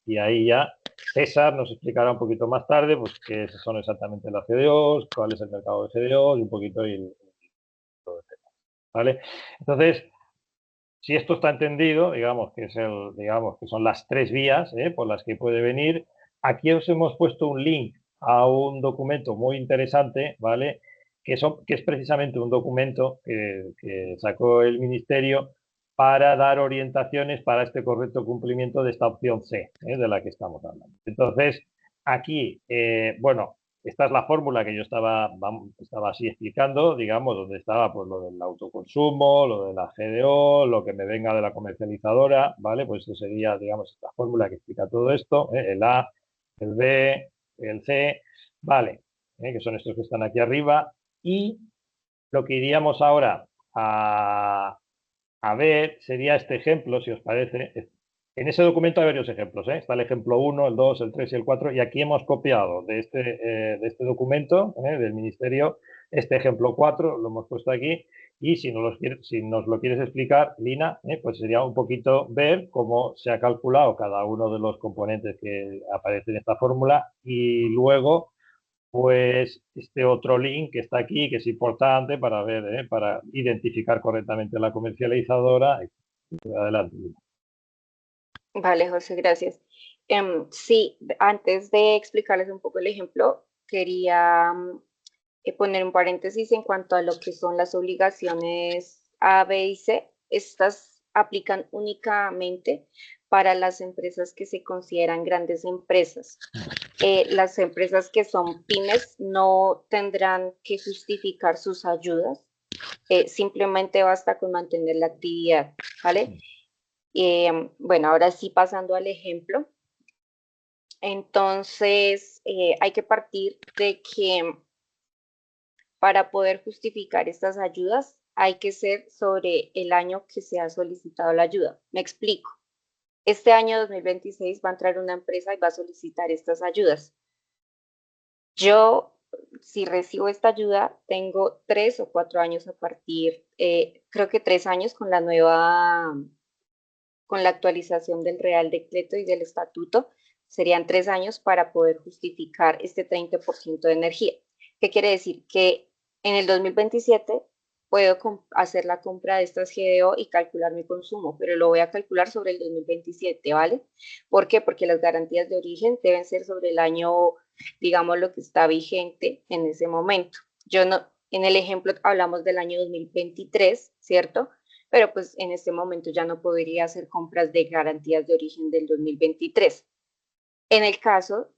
Y ahí ya César nos explicará un poquito más tarde pues qué son exactamente las GDOs, cuál es el mercado de GDOs y un poquito todo el tema, ¿vale? Entonces, si esto está entendido, digamos que son las tres vías por las que puede venir. Aquí os hemos puesto un link a un documento muy interesante, ¿vale? Que es precisamente un documento que sacó el Ministerio para dar orientaciones para este correcto cumplimiento de esta opción C, de la que estamos hablando. Entonces, aquí, bueno, esta es la fórmula que yo estaba así explicando, digamos, donde estaba pues lo del autoconsumo, lo de la GDO, lo que me venga de la comercializadora, ¿vale? Pues eso sería, digamos, esta fórmula que explica todo esto, el A, el B, el C, ¿vale? Que son estos que están aquí arriba. Y lo que iríamos ahora a ver sería este ejemplo, si os parece. En ese documento hay varios ejemplos, ¿eh? Está el ejemplo 1, el 2, el 3 y el 4, y aquí hemos copiado de este documento del Ministerio este ejemplo 4, lo hemos puesto aquí, y si nos lo quieres explicar, Lina, pues sería un poquito ver cómo se ha calculado cada uno de los componentes que aparecen en esta fórmula, y luego pues este otro link que está aquí, que es importante para ver, para identificar correctamente la comercializadora. Adelante. Vale, José, gracias. Sí, antes de explicarles un poco el ejemplo, quería poner un paréntesis en cuanto a lo que son las obligaciones A, B y C. Estas aplican únicamente para las empresas que se consideran grandes empresas. Las empresas que son pymes no tendrán que justificar sus ayudas, simplemente basta con mantener la actividad, ¿vale? Bueno, ahora sí pasando al ejemplo. Entonces, hay que partir de que para poder justificar estas ayudas hay que ser sobre el año que se ha solicitado la ayuda. Me explico. Este año 2026 va a entrar una empresa y va a solicitar estas ayudas. Yo, si recibo esta ayuda, tengo 3 o 4 años a partir, creo que 3 años con con la actualización del Real Decreto y del Estatuto, serían 3 años para poder justificar este 30% de energía. ¿Qué quiere decir? Que en el 2027 puedo hacer la compra de estas GDO y calcular mi consumo, pero lo voy a calcular sobre el 2027, ¿vale? ¿Por qué? Porque las garantías de origen deben ser sobre el año, digamos, lo que está vigente en ese momento. Yo no, en el ejemplo hablamos del año 2023, ¿cierto? Pero pues en este momento ya no podría hacer compras de garantías de origen del 2023. En el caso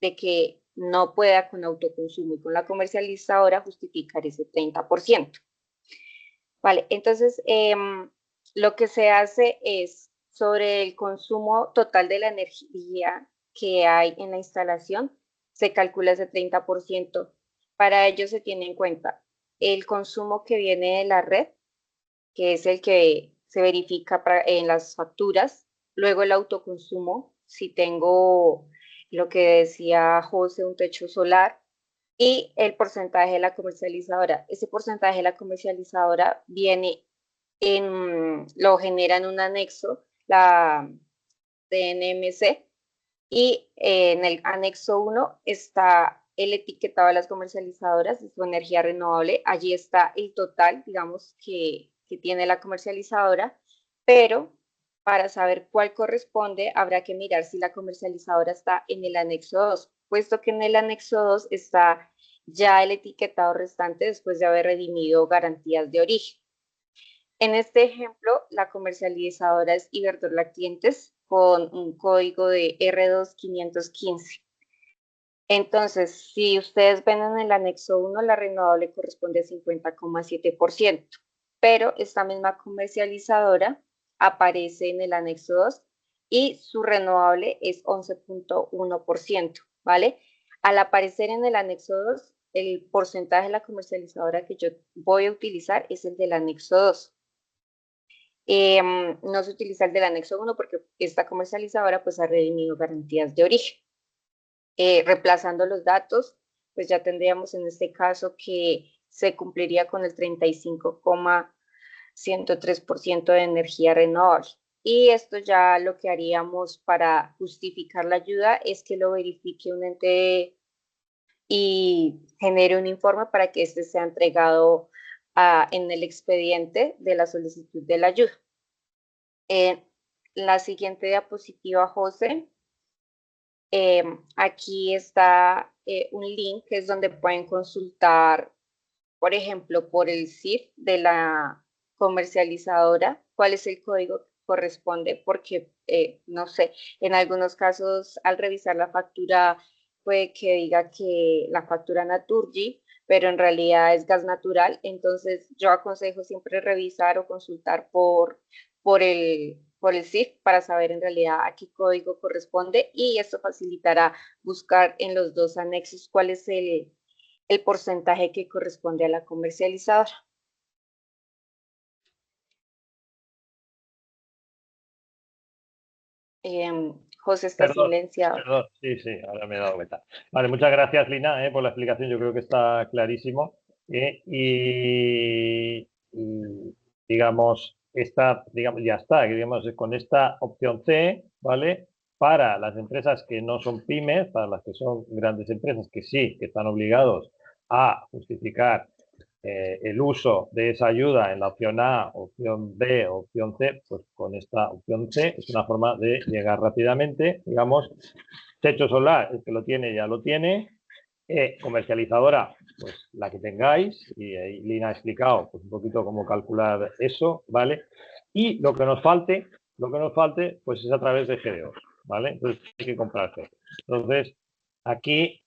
de que no pueda con autoconsumo y con la comercializadora justificar ese 30%. Vale, entonces lo que se hace es sobre el consumo total de la energía que hay en la instalación, se calcula ese 30%. Para ello se tiene en cuenta el consumo que viene de la red, que es el que se verifica en las facturas, luego el autoconsumo, si tengo lo que decía José, un techo solar, y el porcentaje de la comercializadora. Ese porcentaje de la comercializadora lo genera en un anexo, la DNMC, y en el anexo 1 está el etiquetado de las comercializadoras de su energía renovable. Allí está el total, digamos, que tiene la comercializadora, pero para saber cuál corresponde, habrá que mirar si la comercializadora está en el anexo 2, puesto que en el anexo 2 está ya el etiquetado restante después de haber redimido garantías de origen. En este ejemplo, la comercializadora es Iberdrola-Clientes con un código de R2515. Entonces, si ustedes ven en el anexo 1, la renovable corresponde a 50,7%, pero esta misma comercializadora aparece en el anexo 2 y su renovable es 11,1%, ¿vale? Al aparecer en el anexo 2, el porcentaje de la comercializadora que yo voy a utilizar es el del anexo 2. No se utiliza el del anexo 1 porque esta comercializadora pues ha redimido garantías de origen. Reemplazando los datos, pues ya tendríamos en este caso que se cumpliría con el 35,103% de energía renovable. Y esto ya lo que haríamos para justificar la ayuda es que lo verifique un ente y genere un informe para que este sea entregado en el expediente de la solicitud de la ayuda. La siguiente diapositiva, José. Aquí está un link que es donde pueden consultar, por ejemplo, por el CIF de la comercializadora, cuál es el código que corresponde, porque, no sé, en algunos casos al revisar la factura puede que diga que la factura Naturgy, pero en realidad es gas natural. Entonces yo aconsejo siempre revisar o consultar por el CIF para saber en realidad a qué código corresponde, y esto facilitará buscar en los dos anexos cuál es el porcentaje que corresponde a la comercializadora. José está Perdón, silenciado. perdón, sí, ahora me he dado cuenta. Vale, muchas gracias, Lina, por la explicación. Yo creo que está clarísimo. Y, digamos, ya está. Digamos, con esta opción C, ¿vale? Para las empresas que no son pymes, para las que son grandes empresas que sí, que están obligados a justificar el uso de esa ayuda en la opción A, opción B o opción C, pues con esta opción C es una forma de llegar rápidamente. Digamos, techo solar, el que lo tiene ya lo tiene. Comercializadora, pues la que tengáis, y Lina ha explicado pues, un poquito cómo calcular eso, ¿vale? Y lo que nos falte, pues es a través de GDOs, ¿vale? Entonces hay que comprar GDOs. Entonces, aquí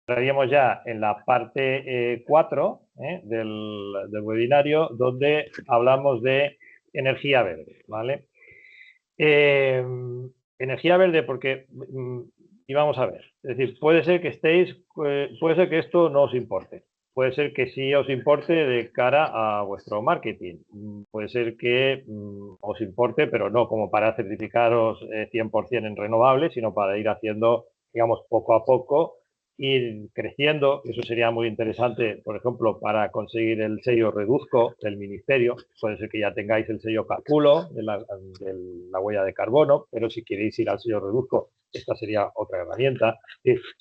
entraríamos ya en la parte 4 del webinario, donde hablamos de energía verde, ¿vale? Energía verde porque, y vamos a ver, es decir, puede ser que puede ser que esto no os importe, puede ser que sí os importe de cara a vuestro marketing, puede ser que os importe, pero no como para certificaros 100% en renovables, sino para ir haciendo, digamos, poco a poco, ir creciendo. Eso sería muy interesante, por ejemplo, para conseguir el sello Reduzco del Ministerio. Puede ser que ya tengáis el sello Calculo de la huella de carbono, pero si queréis ir al sello Reduzco, esta sería otra herramienta.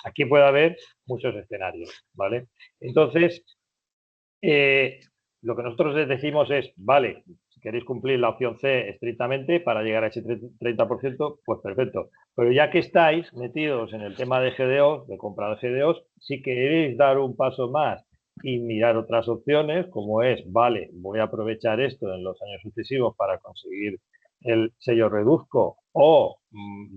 Aquí puede haber muchos escenarios, ¿vale? Entonces, lo que nosotros les decimos es, vale, si queréis cumplir la opción C estrictamente para llegar a ese 30%, pues perfecto. Pero ya que estáis metidos en el tema de GDOs, de compra de GDOs, si queréis dar un paso más y mirar otras opciones, como es, vale, voy a aprovechar esto en los años sucesivos para conseguir el sello Reduzco, o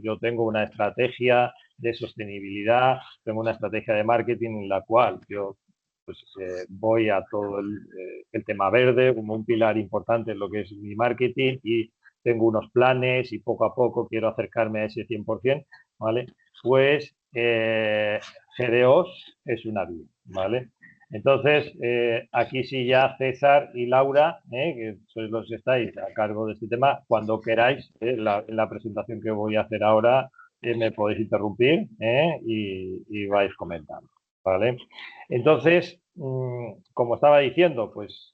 yo tengo una estrategia de sostenibilidad, tengo una estrategia de marketing en la cual yo pues voy a todo el tema verde como un pilar importante en lo que es mi marketing, y tengo unos planes y poco a poco quiero acercarme a ese 100%, ¿vale? Pues GDOs es una vía, ¿vale? Entonces, aquí sí ya César y Laura, que sois los que estáis a cargo de este tema, cuando queráis, en la presentación que voy a hacer ahora, me podéis interrumpir y vais comentando, ¿vale? Entonces, como estaba diciendo, pues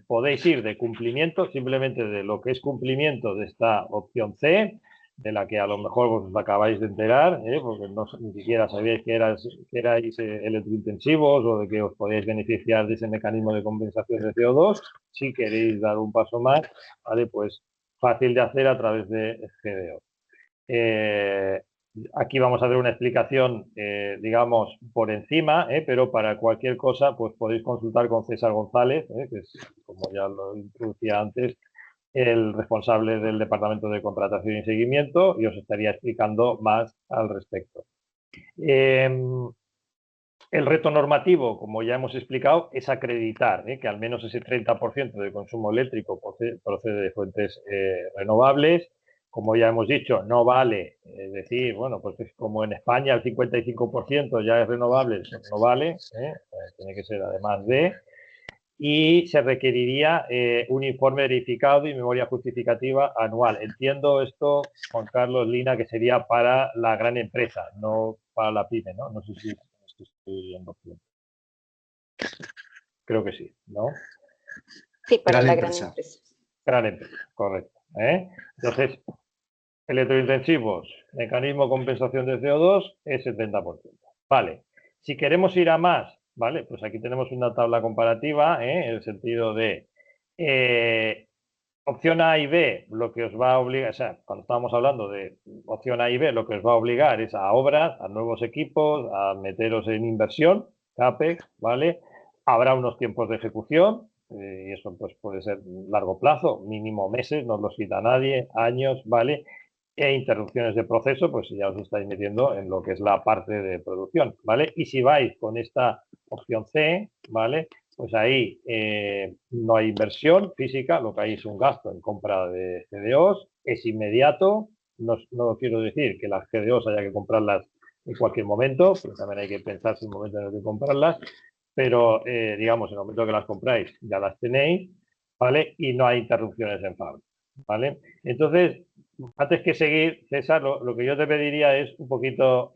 podéis ir de cumplimiento, simplemente de lo que es cumplimiento de esta opción C, de la que a lo mejor os acabáis de enterar, porque no, ni siquiera sabíais que erais electrointensivos o de que os podíais beneficiar de ese mecanismo de compensación de CO2. Si queréis dar un paso más, ¿vale? Pues fácil de hacer a través de GDO. Aquí vamos a hacer una explicación, digamos, por encima, pero para cualquier cosa, pues podéis consultar con César González, que es, como ya lo introducía antes, el responsable del Departamento de Contratación y Seguimiento, y os estaría explicando más al respecto. El reto normativo, como ya hemos explicado, es acreditar que al menos ese 30% del consumo eléctrico procede de fuentes renovables. Como ya hemos dicho, no vale decir, bueno, pues es como en España el 55% ya es renovable, no vale, tiene que ser además de, y se requeriría un informe verificado y memoria justificativa anual. Entiendo esto, Juan Carlos, Lina, que sería para la gran empresa, no para la pyme, ¿no? No sé si estoy viendo bien. Creo que sí, ¿no? Sí, para la gran empresa. Gran empresa, correcto. Entonces, electrointensivos, mecanismo de compensación de CO2 es 70%. Vale, si queremos ir a más, ¿vale? Pues aquí tenemos una tabla comparativa, en el sentido de opción A y B, lo que os va a obligar, o sea, cuando estábamos hablando de opción A y B, lo que os va a obligar es a obras, a nuevos equipos, a meteros en inversión, CAPEX, ¿vale? Habrá unos tiempos de ejecución, y eso pues puede ser largo plazo, mínimo meses, no os los quita nadie, años, ¿vale? E interrupciones de proceso, pues ya os estáis metiendo en lo que es la parte de producción, ¿vale? Y si vais con esta opción C, ¿vale? Pues ahí no hay inversión física, lo que hay es un gasto en compra de GDOs, es inmediato, no quiero decir que las GDOs haya que comprarlas en cualquier momento, pero también hay que pensar si el momento en el que comprarlas, pero digamos, en el momento que las compráis ya las tenéis, ¿vale? Y no hay interrupciones en fábrica, ¿vale? Entonces, antes que seguir, César, lo que yo te pediría es un poquito,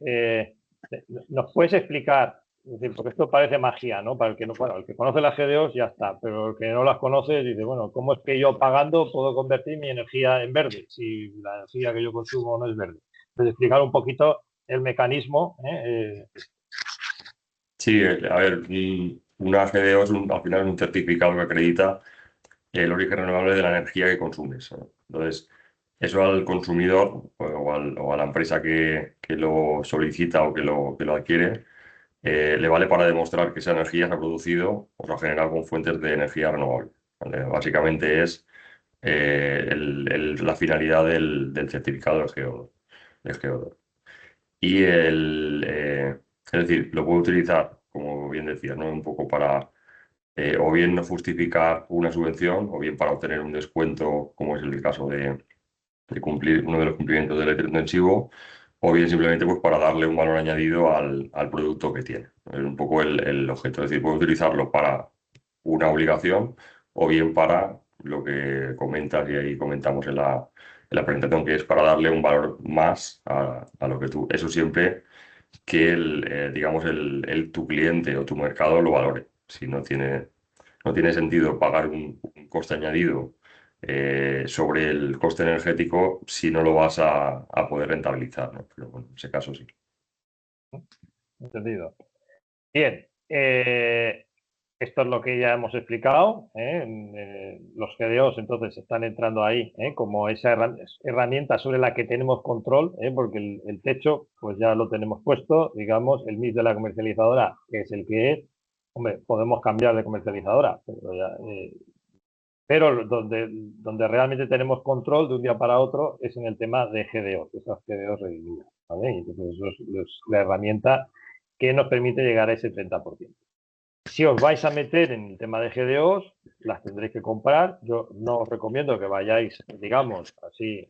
¿nos puedes explicar? Es decir, porque esto parece magia, ¿no? Para el que no, bueno, el que conoce las GDOs ya está, pero el que no las conoce dice, bueno, ¿cómo es que yo pagando puedo convertir mi energía en verde si la energía que yo consumo no es verde? Entonces, explicar un poquito el mecanismo. Sí, a ver, una GDO es al final un certificado que acredita el origen renovable de la energía que consumes, ¿no? Entonces, eso al consumidor o a la empresa que lo solicita o que lo adquiere, le vale para demostrar que esa energía se ha producido o se ha generado con fuentes de energía renovable, ¿vale? Básicamente es la finalidad del certificado del GEODO. Y es decir, lo puedo utilizar, como bien decías, ¿no? Un poco para o bien no justificar una subvención, o bien para obtener un descuento, como es el caso de cumplir uno de los cumplimientos del electrointensivo, o bien simplemente pues, para darle un valor añadido al producto que tiene. Es un poco el objeto. Es decir, puedo utilizarlo para una obligación, o bien para lo que comentas y ahí comentamos en la presentación, que es para darle un valor más a lo que tú. Eso siempre que digamos, tu cliente o tu mercado lo valore. Si no tiene sentido pagar un coste añadido sobre el coste energético si no lo vas a poder rentabilizar, ¿no? Pero bueno, en ese caso sí. Entendido. Bien, esto es lo que ya hemos explicado. Los GDOs entonces están entrando ahí como esa herramienta sobre la que tenemos control, porque el techo pues ya lo tenemos puesto, digamos, el mix de la comercializadora es el que es. Hombre, podemos cambiar de comercializadora, pero donde realmente tenemos control de un día para otro es en el tema de GDOs, esas GDOs revividas, ¿vale? Entonces eso es la herramienta que nos permite llegar a ese 30%. Si os vais a meter en el tema de GDOs, las tendréis que comprar. Yo no os recomiendo que vayáis, digamos, así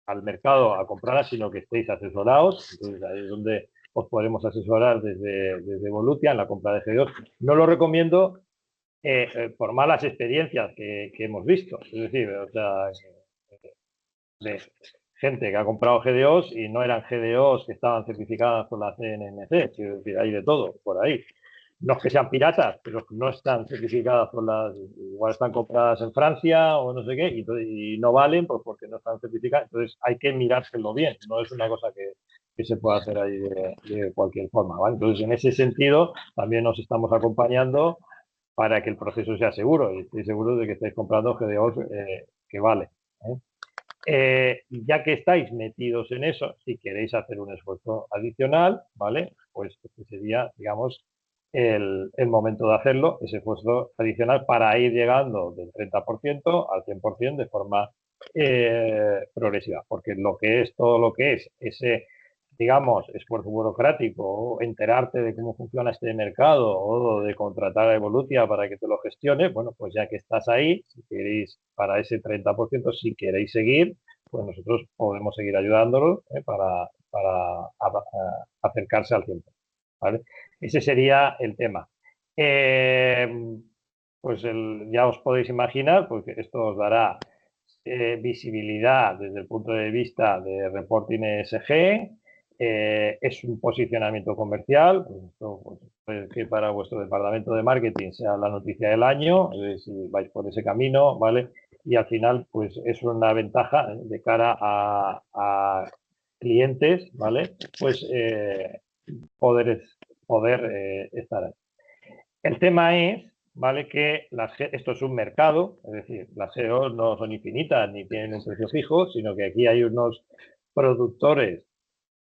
al mercado a comprarlas, sino que estéis asesorados. Entonces ahí es donde os podemos asesorar desde Volutia en la compra de GDOs. No lo recomiendo por malas experiencias que hemos visto. Es decir, o sea, de gente que ha comprado GDOs y no eran GDOs que estaban certificadas por la CNMC. Es decir, hay de todo por ahí. No es que sean piratas, pero no están certificadas por las, igual están compradas en Francia o no sé qué, y no valen pues porque no están certificadas. Entonces hay que mirárselo bien, no es una cosa que se pueda hacer ahí de cualquier forma, ¿vale? Entonces en ese sentido también nos estamos acompañando para que el proceso sea seguro y estoy seguro de que estáis comprando GDOs que vale. Ya que estáis metidos en eso, si queréis hacer un esfuerzo adicional, ¿vale? Pues este sería, digamos, el momento de hacerlo, ese esfuerzo adicional para ir llegando del 30% al 100% de forma progresiva, porque lo que es todo lo que es ese, digamos, esfuerzo burocrático o enterarte de cómo funciona este mercado o de contratar a Evolutia para que te lo gestione, bueno, pues ya que estás ahí, si queréis para ese 30%, si queréis seguir, pues nosotros podemos seguir ayudándolos para acercarse al tiempo, ¿vale? Ese sería el tema. Pues ya os podéis imaginar, porque esto os dará visibilidad desde el punto de vista de reporting ESG, es un posicionamiento comercial, pues esto pues, puede que para vuestro departamento de marketing sea la noticia del año, si vais por ese camino, ¿vale? Y al final, pues es una ventaja de cara a clientes, ¿vale? Pues poder estar ahí. El tema es, ¿vale? Que esto es un mercado, es decir, las GEOs no son infinitas ni tienen un precio fijo, sino que aquí hay unos productores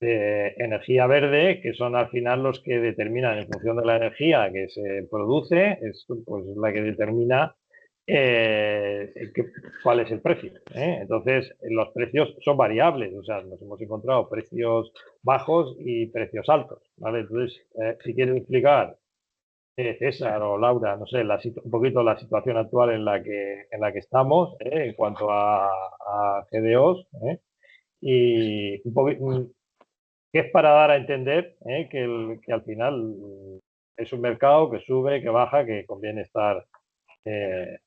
de energía verde que son al final los que determinan en función de la energía que se produce, es pues, la que determina cuál es el precio. Entonces, los precios son variables, o sea, nos hemos encontrado precios bajos y precios altos, ¿vale? Entonces, si quieres explicar, César o Laura, no sé, un poquito la situación actual en la que estamos en cuanto a GDOs, y un poquito que es para dar a entender que al final es un mercado que sube, que baja, que conviene estar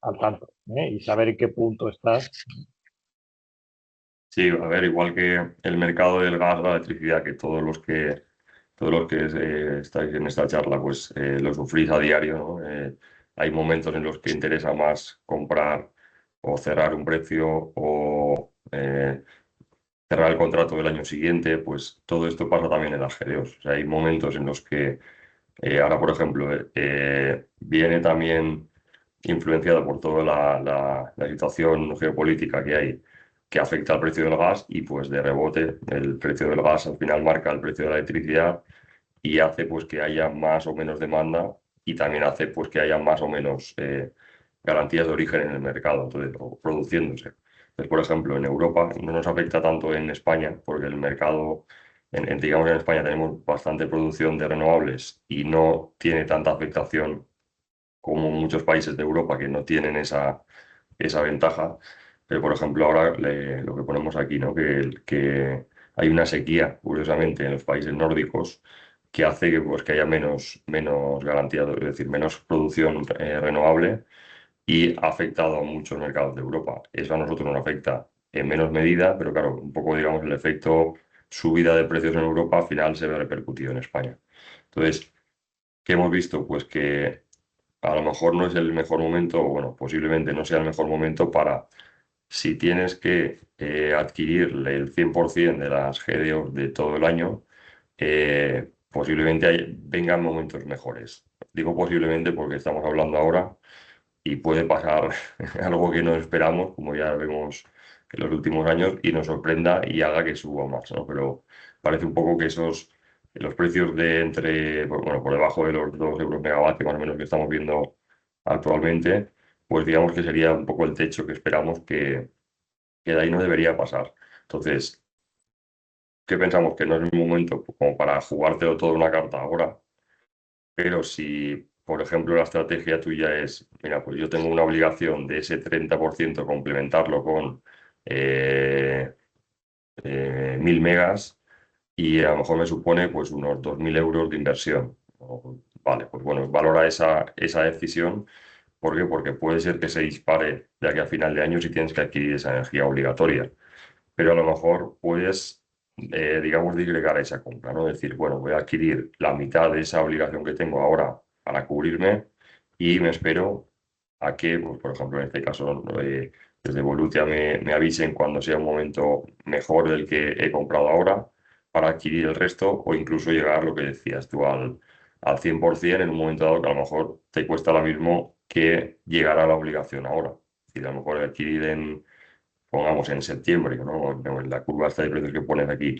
al tanto y saber en qué punto estás. Sí, a ver, igual que el mercado del gas, la electricidad, que todos los que estáis en esta charla, pues lo sufrís a diario, ¿no? Hay momentos en los que interesa más comprar o cerrar un precio o cerrar el contrato del año siguiente, pues todo esto pasa también en las GDOs. O sea, hay momentos en los que ahora, por ejemplo, viene también influenciado por toda la situación geopolítica que hay, que afecta al precio del gas y pues de rebote el precio del gas al final marca el precio de la electricidad y hace pues que haya más o menos demanda y también hace pues que haya más o menos garantías de origen en el mercado, entonces, o produciéndose. Entonces, por ejemplo, en Europa no nos afecta tanto en España porque el mercado digamos, en España tenemos bastante producción de renovables y no tiene tanta afectación como muchos países de Europa que no tienen esa ventaja. Pero, por ejemplo, ahora lo que ponemos aquí, ¿no? Que hay una sequía, curiosamente, en los países nórdicos que hace que, pues, que haya menos garantía, es decir, menos producción renovable y ha afectado a muchos mercados de Europa. Eso a nosotros nos afecta en menos medida, pero claro, un poco, digamos, el efecto subida de precios en Europa al final se ve repercutido en España. Entonces, ¿qué hemos visto? Pues que a lo mejor no es el mejor momento, o bueno, posiblemente no sea el mejor momento para, si tienes que adquirir el 100% de las GDOs de todo el año, posiblemente vengan momentos mejores. Digo posiblemente porque estamos hablando ahora y puede pasar algo que no esperamos, como ya vemos en los últimos años, y nos sorprenda y haga que suba más, ¿no? Pero parece un poco que los precios de entre, bueno, por debajo de los 2 euros megavatio, más o menos que estamos viendo actualmente, pues digamos que sería un poco el techo que esperamos que de ahí no debería pasar. Entonces, ¿qué pensamos? Que no es el momento como para jugártelo todo una carta ahora, pero si, por ejemplo, la estrategia tuya es, mira, pues yo tengo una obligación de ese 30% complementarlo con 1000 megas y a lo mejor me supone pues unos 2000 euros de inversión. Vale, pues bueno, valora esa decisión. ¿Por qué? Porque puede ser que se dispare de aquí a final de año si tienes que adquirir esa energía obligatoria, pero a lo mejor puedes, digamos, disgregar esa compra, ¿no? Decir, bueno, voy a adquirir la mitad de esa obligación que tengo ahora para cubrirme y me espero a que, pues, por ejemplo, en este caso, desde Volutia me avisen cuando sea un momento mejor del que he comprado ahora para adquirir el resto o incluso llegar, lo que decías tú, al 100% en un momento dado que a lo mejor te cuesta lo mismo que llegar a la obligación ahora. Es decir, a lo mejor adquirir pongamos en septiembre, ¿no? En la curva esta de precios que pones aquí,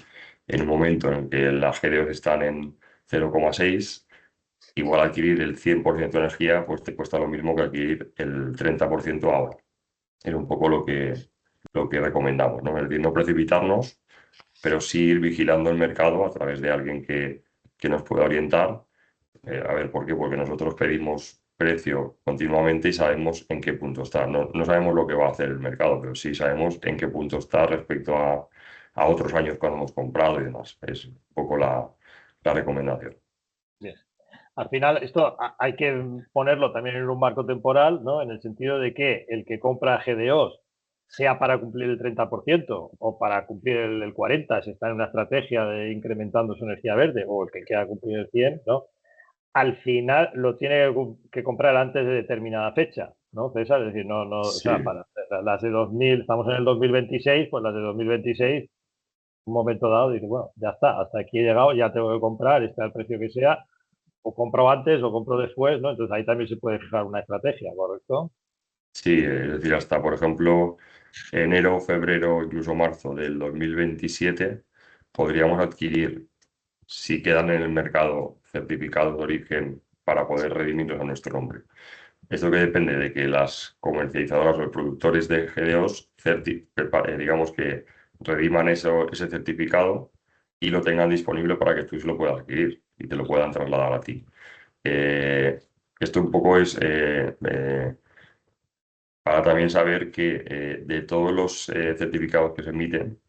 en un momento en el que las GDOs están en 0,6, igual adquirir el 100% de energía, pues te cuesta lo mismo que adquirir el 30% ahora. Es un poco lo que recomendamos, ¿no? Es decir, no precipitarnos, pero sí ir vigilando el mercado a través de alguien que nos pueda orientar. A ver, ¿por qué? Porque nosotros pedimos precio continuamente y sabemos en qué punto está. No sabemos lo que va a hacer el mercado, pero sí sabemos en qué punto está respecto a otros años cuando hemos comprado y demás. Es un poco la recomendación. Bien. Al final, esto hay que ponerlo también en un marco temporal, ¿no? En el sentido de que el que compra GDOs, sea para cumplir el 30% o para cumplir el 40%, si está en una estrategia de incrementando su energía verde, o el que quiera cumplir el 100%, ¿no? Al final lo tiene que comprar antes de determinada fecha, ¿no, César? Es decir, no, Sí. o sea, para las de 2000, estamos en el 2026, pues las de 2026, un momento dado, dice, bueno, ya está, hasta aquí he llegado, ya tengo que comprar, está el precio que sea, o compro antes o compro después, ¿no? Entonces ahí también se puede fijar una estrategia, ¿correcto? Sí, es decir, hasta, por ejemplo, enero, febrero, incluso marzo del 2027, podríamos adquirir, si quedan en el mercado, certificados de origen para poder redimirlos a nuestro nombre. Esto que depende de que las comercializadoras o los productores de GDOs, digamos que rediman ese certificado y lo tengan disponible para que tú se lo puedas adquirir y te lo puedan trasladar a ti. Esto un poco es para también saber que de todos los certificados que se emiten,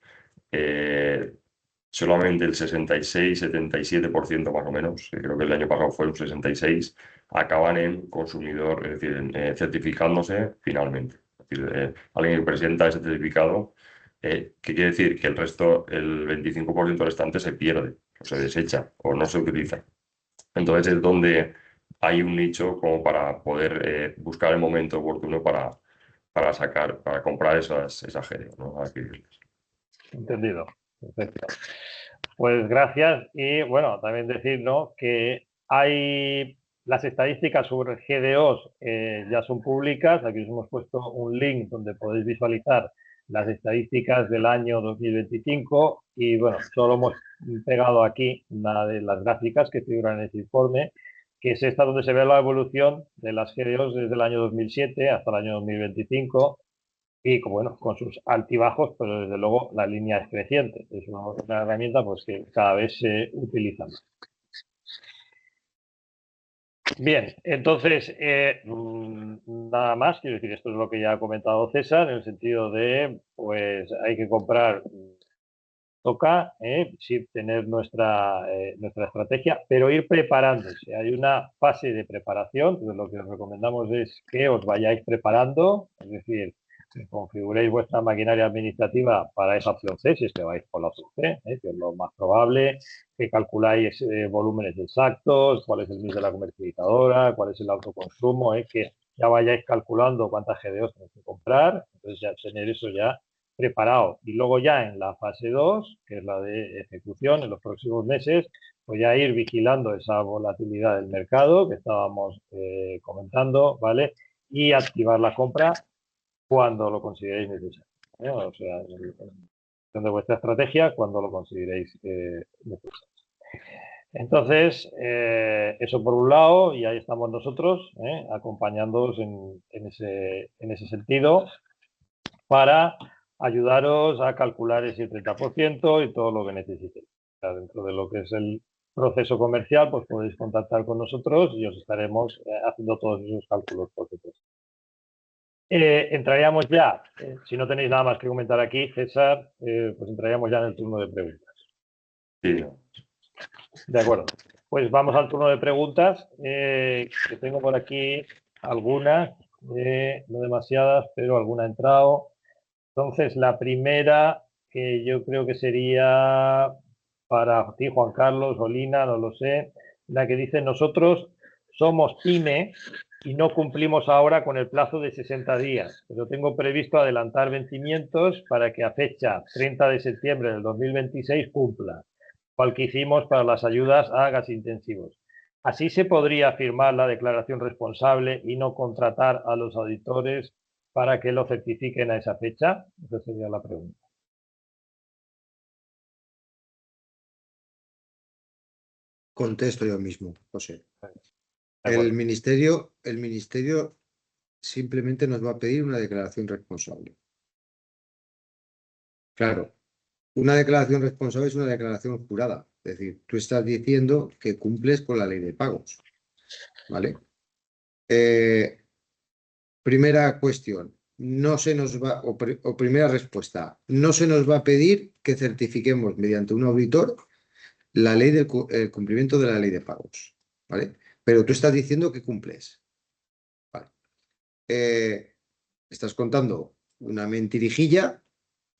solamente el 66-77% más o menos, creo que el año pasado fue un 66%, acaban en consumidor, es decir, certificándose finalmente. Es decir, alguien que presenta ese certificado, que quiere decir que el resto, el 25% restante se pierde, o se desecha, o no se utiliza. Entonces es donde hay un nicho como para poder buscar el momento oportuno para comprar esas GDO, ¿no? Adquirirlas. Entendido. Perfecto. Pues gracias. Y bueno, también decir, ¿no?, que hay las estadísticas sobre GDOs ya son públicas. Aquí os hemos puesto un link donde podéis visualizar las estadísticas del año 2025 y bueno, solo hemos pegado aquí una de las gráficas que figuran en ese informe, que es esta donde se ve la evolución de las GDOs desde el año 2007 hasta el año 2025 y bueno, con sus altibajos, pero desde luego la línea es creciente. Es una herramienta pues que cada vez se utiliza más. Bien, entonces, nada más, quiero decir, esto es lo que ya ha comentado César, en el sentido de, pues hay que comprar, toca, sí, tener nuestra estrategia, pero ir preparándose. Hay una fase de preparación, entonces lo que os recomendamos es que os vayáis preparando, es decir, que configuréis vuestra maquinaria administrativa para esa opción C, si es que vais por la opción C, que es lo más probable, que calculáis volúmenes exactos, cuál es el mix de la comercializadora, cuál es el autoconsumo, que ya vayáis calculando cuántas GDOs tenéis que comprar, entonces ya tener eso ya preparado. Y luego ya en la fase 2, que es la de ejecución en los próximos meses, pues ya ir vigilando esa volatilidad del mercado que estábamos comentando, ¿vale? Y activar la compra cuando lo consideréis necesario, ¿eh? O sea, en función de vuestra estrategia, cuando lo consideréis necesario. Entonces, eso por un lado, y ahí estamos nosotros, acompañándoos en ese sentido, para ayudaros a calcular ese 30% y todo lo que necesitéis. O sea, dentro de lo que es el proceso comercial, pues podéis contactar con nosotros y os estaremos haciendo todos esos cálculos por supuesto. Entraríamos ya, si no tenéis nada más que comentar aquí, César, pues entraríamos ya en el turno de preguntas. Sí. De acuerdo. Pues vamos al turno de preguntas, que tengo por aquí algunas, no demasiadas, pero alguna ha entrado. Entonces, la primera, que yo creo que sería para ti, Juan Carlos, o Lina, no lo sé, la que dice: nosotros somos pyme y no cumplimos ahora con el plazo de 60 días, pero tengo previsto adelantar vencimientos para que a fecha 30 de septiembre del 2026 cumpla, cual que hicimos para las ayudas a gas intensivos. ¿Así se podría firmar la declaración responsable y no contratar a los auditores para que lo certifiquen a esa fecha? Esa sería la pregunta. Contesto yo mismo, José. El ministerio simplemente nos va a pedir una declaración responsable. Claro, una declaración responsable es una declaración jurada. Es decir, tú estás diciendo que cumples con la ley de pagos. ¿Vale? Primera cuestión, no se nos va, o primera respuesta, no se nos va a pedir que certifiquemos mediante un auditor la ley del cumplimiento de la ley de pagos, ¿vale? Pero tú estás diciendo que cumples. ¿Vale? Estás contando una mentirijilla,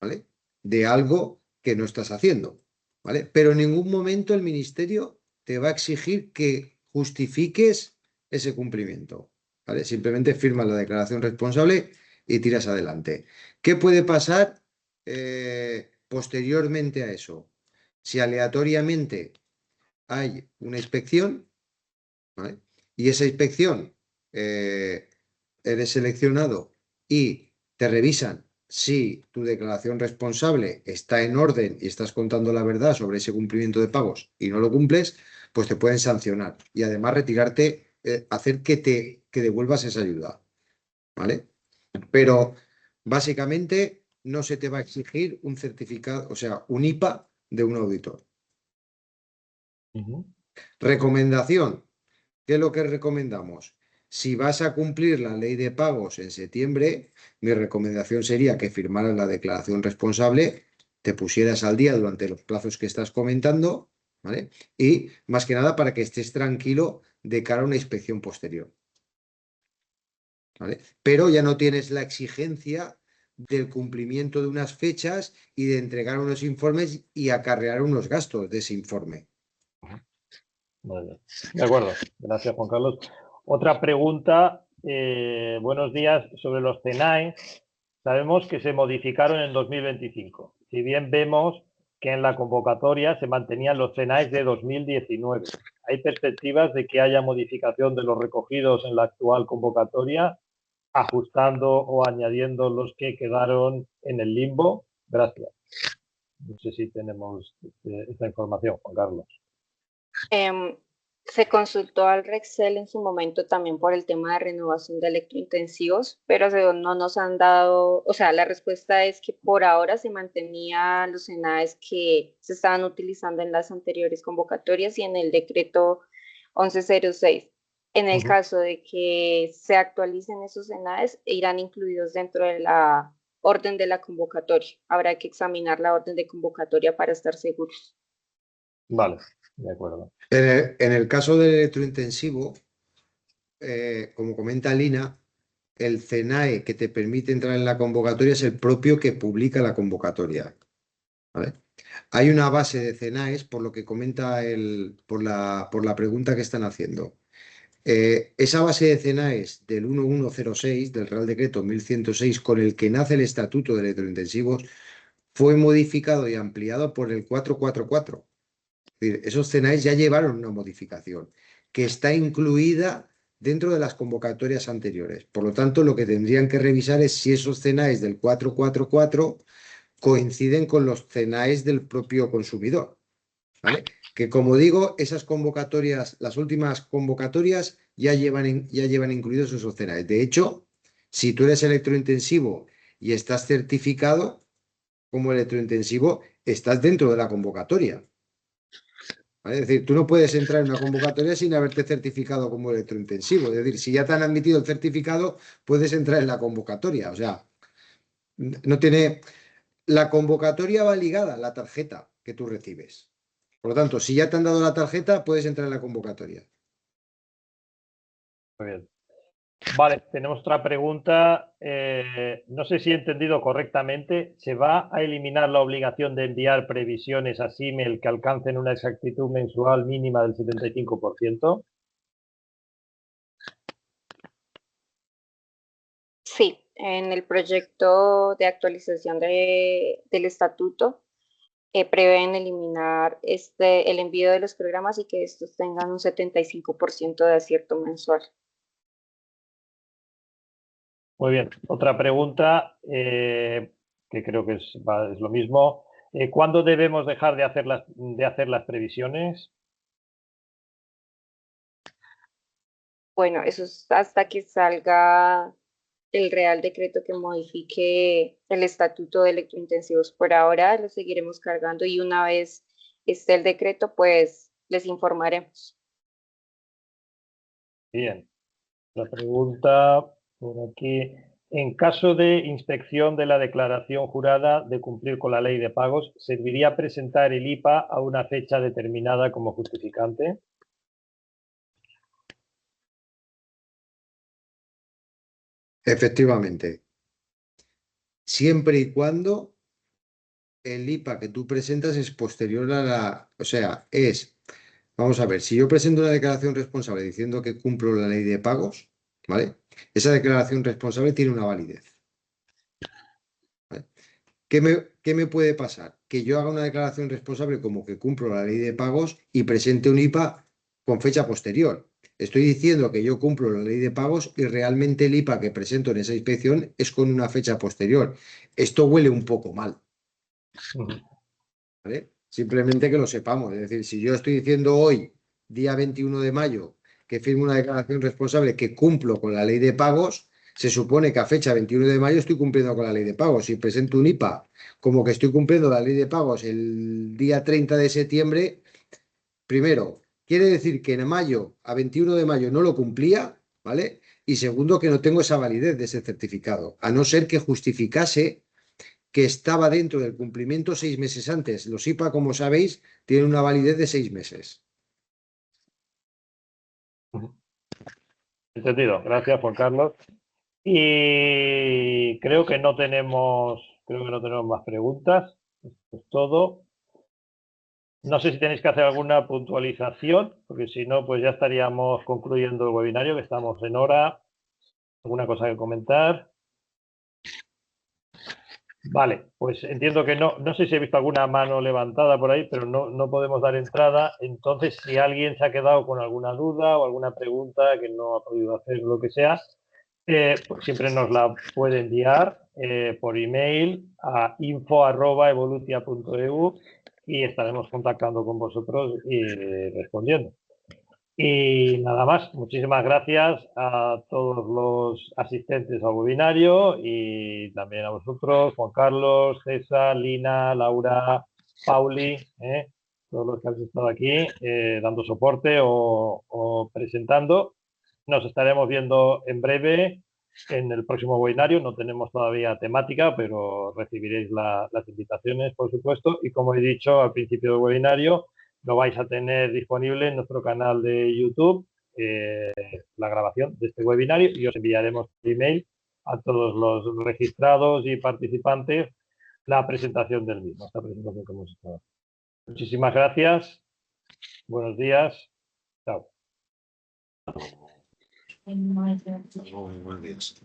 ¿vale? De algo que no estás haciendo, ¿vale? Pero en ningún momento el ministerio te va a exigir que justifiques ese cumplimiento, ¿vale? Simplemente firmas la declaración responsable y tiras adelante. ¿Qué puede pasar posteriormente a eso? Si aleatoriamente hay una inspección, ¿vale? Y esa inspección, eres seleccionado y te revisan si tu declaración responsable está en orden y estás contando la verdad sobre ese cumplimiento de pagos y no lo cumples, pues te pueden sancionar y además retirarte, hacer que devuelvas esa ayuda, ¿vale? Pero básicamente no se te va a exigir un certificado, o sea, un IPA de un auditor. Recomendación. ¿Qué es lo que recomendamos? Si vas a cumplir la ley de pagos en septiembre, mi recomendación sería que firmaras la declaración responsable, te pusieras al día durante los plazos que estás comentando, ¿vale? Y más que nada para que estés tranquilo de cara a una inspección posterior, ¿vale? Pero ya no tienes la exigencia del cumplimiento de unas fechas y de entregar unos informes y acarrear unos gastos de ese informe. Muy bien. De acuerdo. Gracias, Juan Carlos. Otra pregunta. Buenos días. Sobre los CENAE, sabemos que se modificaron en 2025. Si bien vemos que en la convocatoria se mantenían los CENAE de 2019. ¿Hay perspectivas de que haya modificación de los recogidos en la actual convocatoria, ajustando o añadiendo los que quedaron en el limbo? Gracias. No sé si tenemos esta información, Juan Carlos. Se consultó al Rexel en su momento también por el tema de renovación de electrointensivos, pero no nos han dado, o sea, la respuesta es que por ahora se mantenían los ENAES que se estaban utilizando en las anteriores convocatorias y en el decreto 1106. En el caso de que se actualicen esos ENAES, irán incluidos dentro de la orden de la convocatoria. Habrá que examinar la orden de convocatoria para estar seguros. Vale, de acuerdo. En el caso del electrointensivo, como comenta Lina, el CENAE que te permite entrar en la convocatoria es el propio que publica la convocatoria, ¿vale? Hay una base de CENAES, por lo que comenta por la pregunta que están haciendo. Esa base de CENAES del 1106, del Real Decreto 1106, con el que nace el Estatuto de Electrointensivos, fue modificado y ampliado por el 444. Es decir, esos CENAES ya llevaron una modificación que está incluida dentro de las convocatorias anteriores. Por lo tanto, lo que tendrían que revisar es si esos CENAES del 444 coinciden con los CENAES del propio consumidor, ¿vale? Que, como digo, esas convocatorias, las últimas convocatorias, ya llevan incluidos esos CENAES. De hecho, si tú eres electrointensivo y estás certificado como electrointensivo, estás dentro de la convocatoria, ¿vale? Es decir, tú no puedes entrar en una convocatoria sin haberte certificado como electrointensivo. Es decir, si ya te han admitido el certificado, puedes entrar en la convocatoria. O sea, no tiene... La convocatoria va ligada a la tarjeta que tú recibes. Por lo tanto, si ya te han dado la tarjeta, puedes entrar en la convocatoria. Muy bien. Vale, tenemos otra pregunta. No sé si he entendido correctamente. ¿Se va a eliminar la obligación de enviar previsiones a SIMEL que alcancen una exactitud mensual mínima del 75%? Sí, en el proyecto de actualización del estatuto prevén eliminar el envío de los programas y que estos tengan un 75% de acierto mensual. Muy bien. Otra pregunta que creo que es lo mismo. ¿Cuándo debemos dejar de hacer las previsiones? Bueno, eso es hasta que salga el Real Decreto que modifique el Estatuto de Electrointensivos. Por ahora lo seguiremos cargando y una vez esté el decreto, pues les informaremos. Bien. La pregunta por aquí. En caso de inspección de la declaración jurada de cumplir con la ley de pagos, ¿serviría presentar el IPA a una fecha determinada como justificante? Efectivamente. Siempre y cuando el IPA que tú presentas es posterior a la... O sea, vamos a ver, si yo presento una declaración responsable diciendo que cumplo la ley de pagos, ¿vale? Esa declaración responsable tiene una validez, ¿vale? ¿Qué me puede pasar? Que yo haga una declaración responsable como que cumplo la ley de pagos y presente un IPA con fecha posterior. Estoy diciendo que yo cumplo la ley de pagos y realmente el IPA que presento en esa inspección es con una fecha posterior. Esto huele un poco mal, ¿vale? Simplemente que lo sepamos. Es decir, si yo estoy diciendo hoy, día 21 de mayo, que firmo una declaración responsable que cumplo con la ley de pagos, se supone que a fecha 21 de mayo estoy cumpliendo con la ley de pagos. Si presento un IPA como que estoy cumpliendo la ley de pagos el día 30 de septiembre, primero, quiere decir que en mayo, a 21 de mayo, no lo cumplía, ¿vale? Y segundo, que no tengo esa validez de ese certificado, a no ser que justificase que estaba dentro del cumplimiento 6 meses antes. Los IPA, como sabéis, tienen una validez de 6 meses. Entendido. Gracias, Juan Carlos. Y creo que no tenemos más preguntas. Esto es todo. No sé si tenéis que hacer alguna puntualización, porque si no, pues ya estaríamos concluyendo el webinario, que estamos en hora. ¿Alguna cosa que comentar? Vale, pues entiendo que no. No sé si he visto alguna mano levantada por ahí, pero no podemos dar entrada. Entonces, si alguien se ha quedado con alguna duda o alguna pregunta que no ha podido hacer, lo que sea, pues siempre nos la puede enviar por email a info@evolutia.eu y estaremos contactando con vosotros y respondiendo. Y nada más, muchísimas gracias a todos los asistentes al webinario y también a vosotros, Juan Carlos, César, Lina, Laura, Pauli, todos los que habéis estado aquí dando soporte o presentando. Nos estaremos viendo en breve en el próximo webinario. No tenemos todavía temática, pero recibiréis las invitaciones, por supuesto. Y como he dicho al principio del webinario, lo vais a tener disponible en nuestro canal de YouTube, la grabación de este webinario, y os enviaremos por email a todos los registrados y participantes la presentación del mismo, esta presentación que hemos estado. Muchísimas gracias. Buenos días. Chao. Buenos días.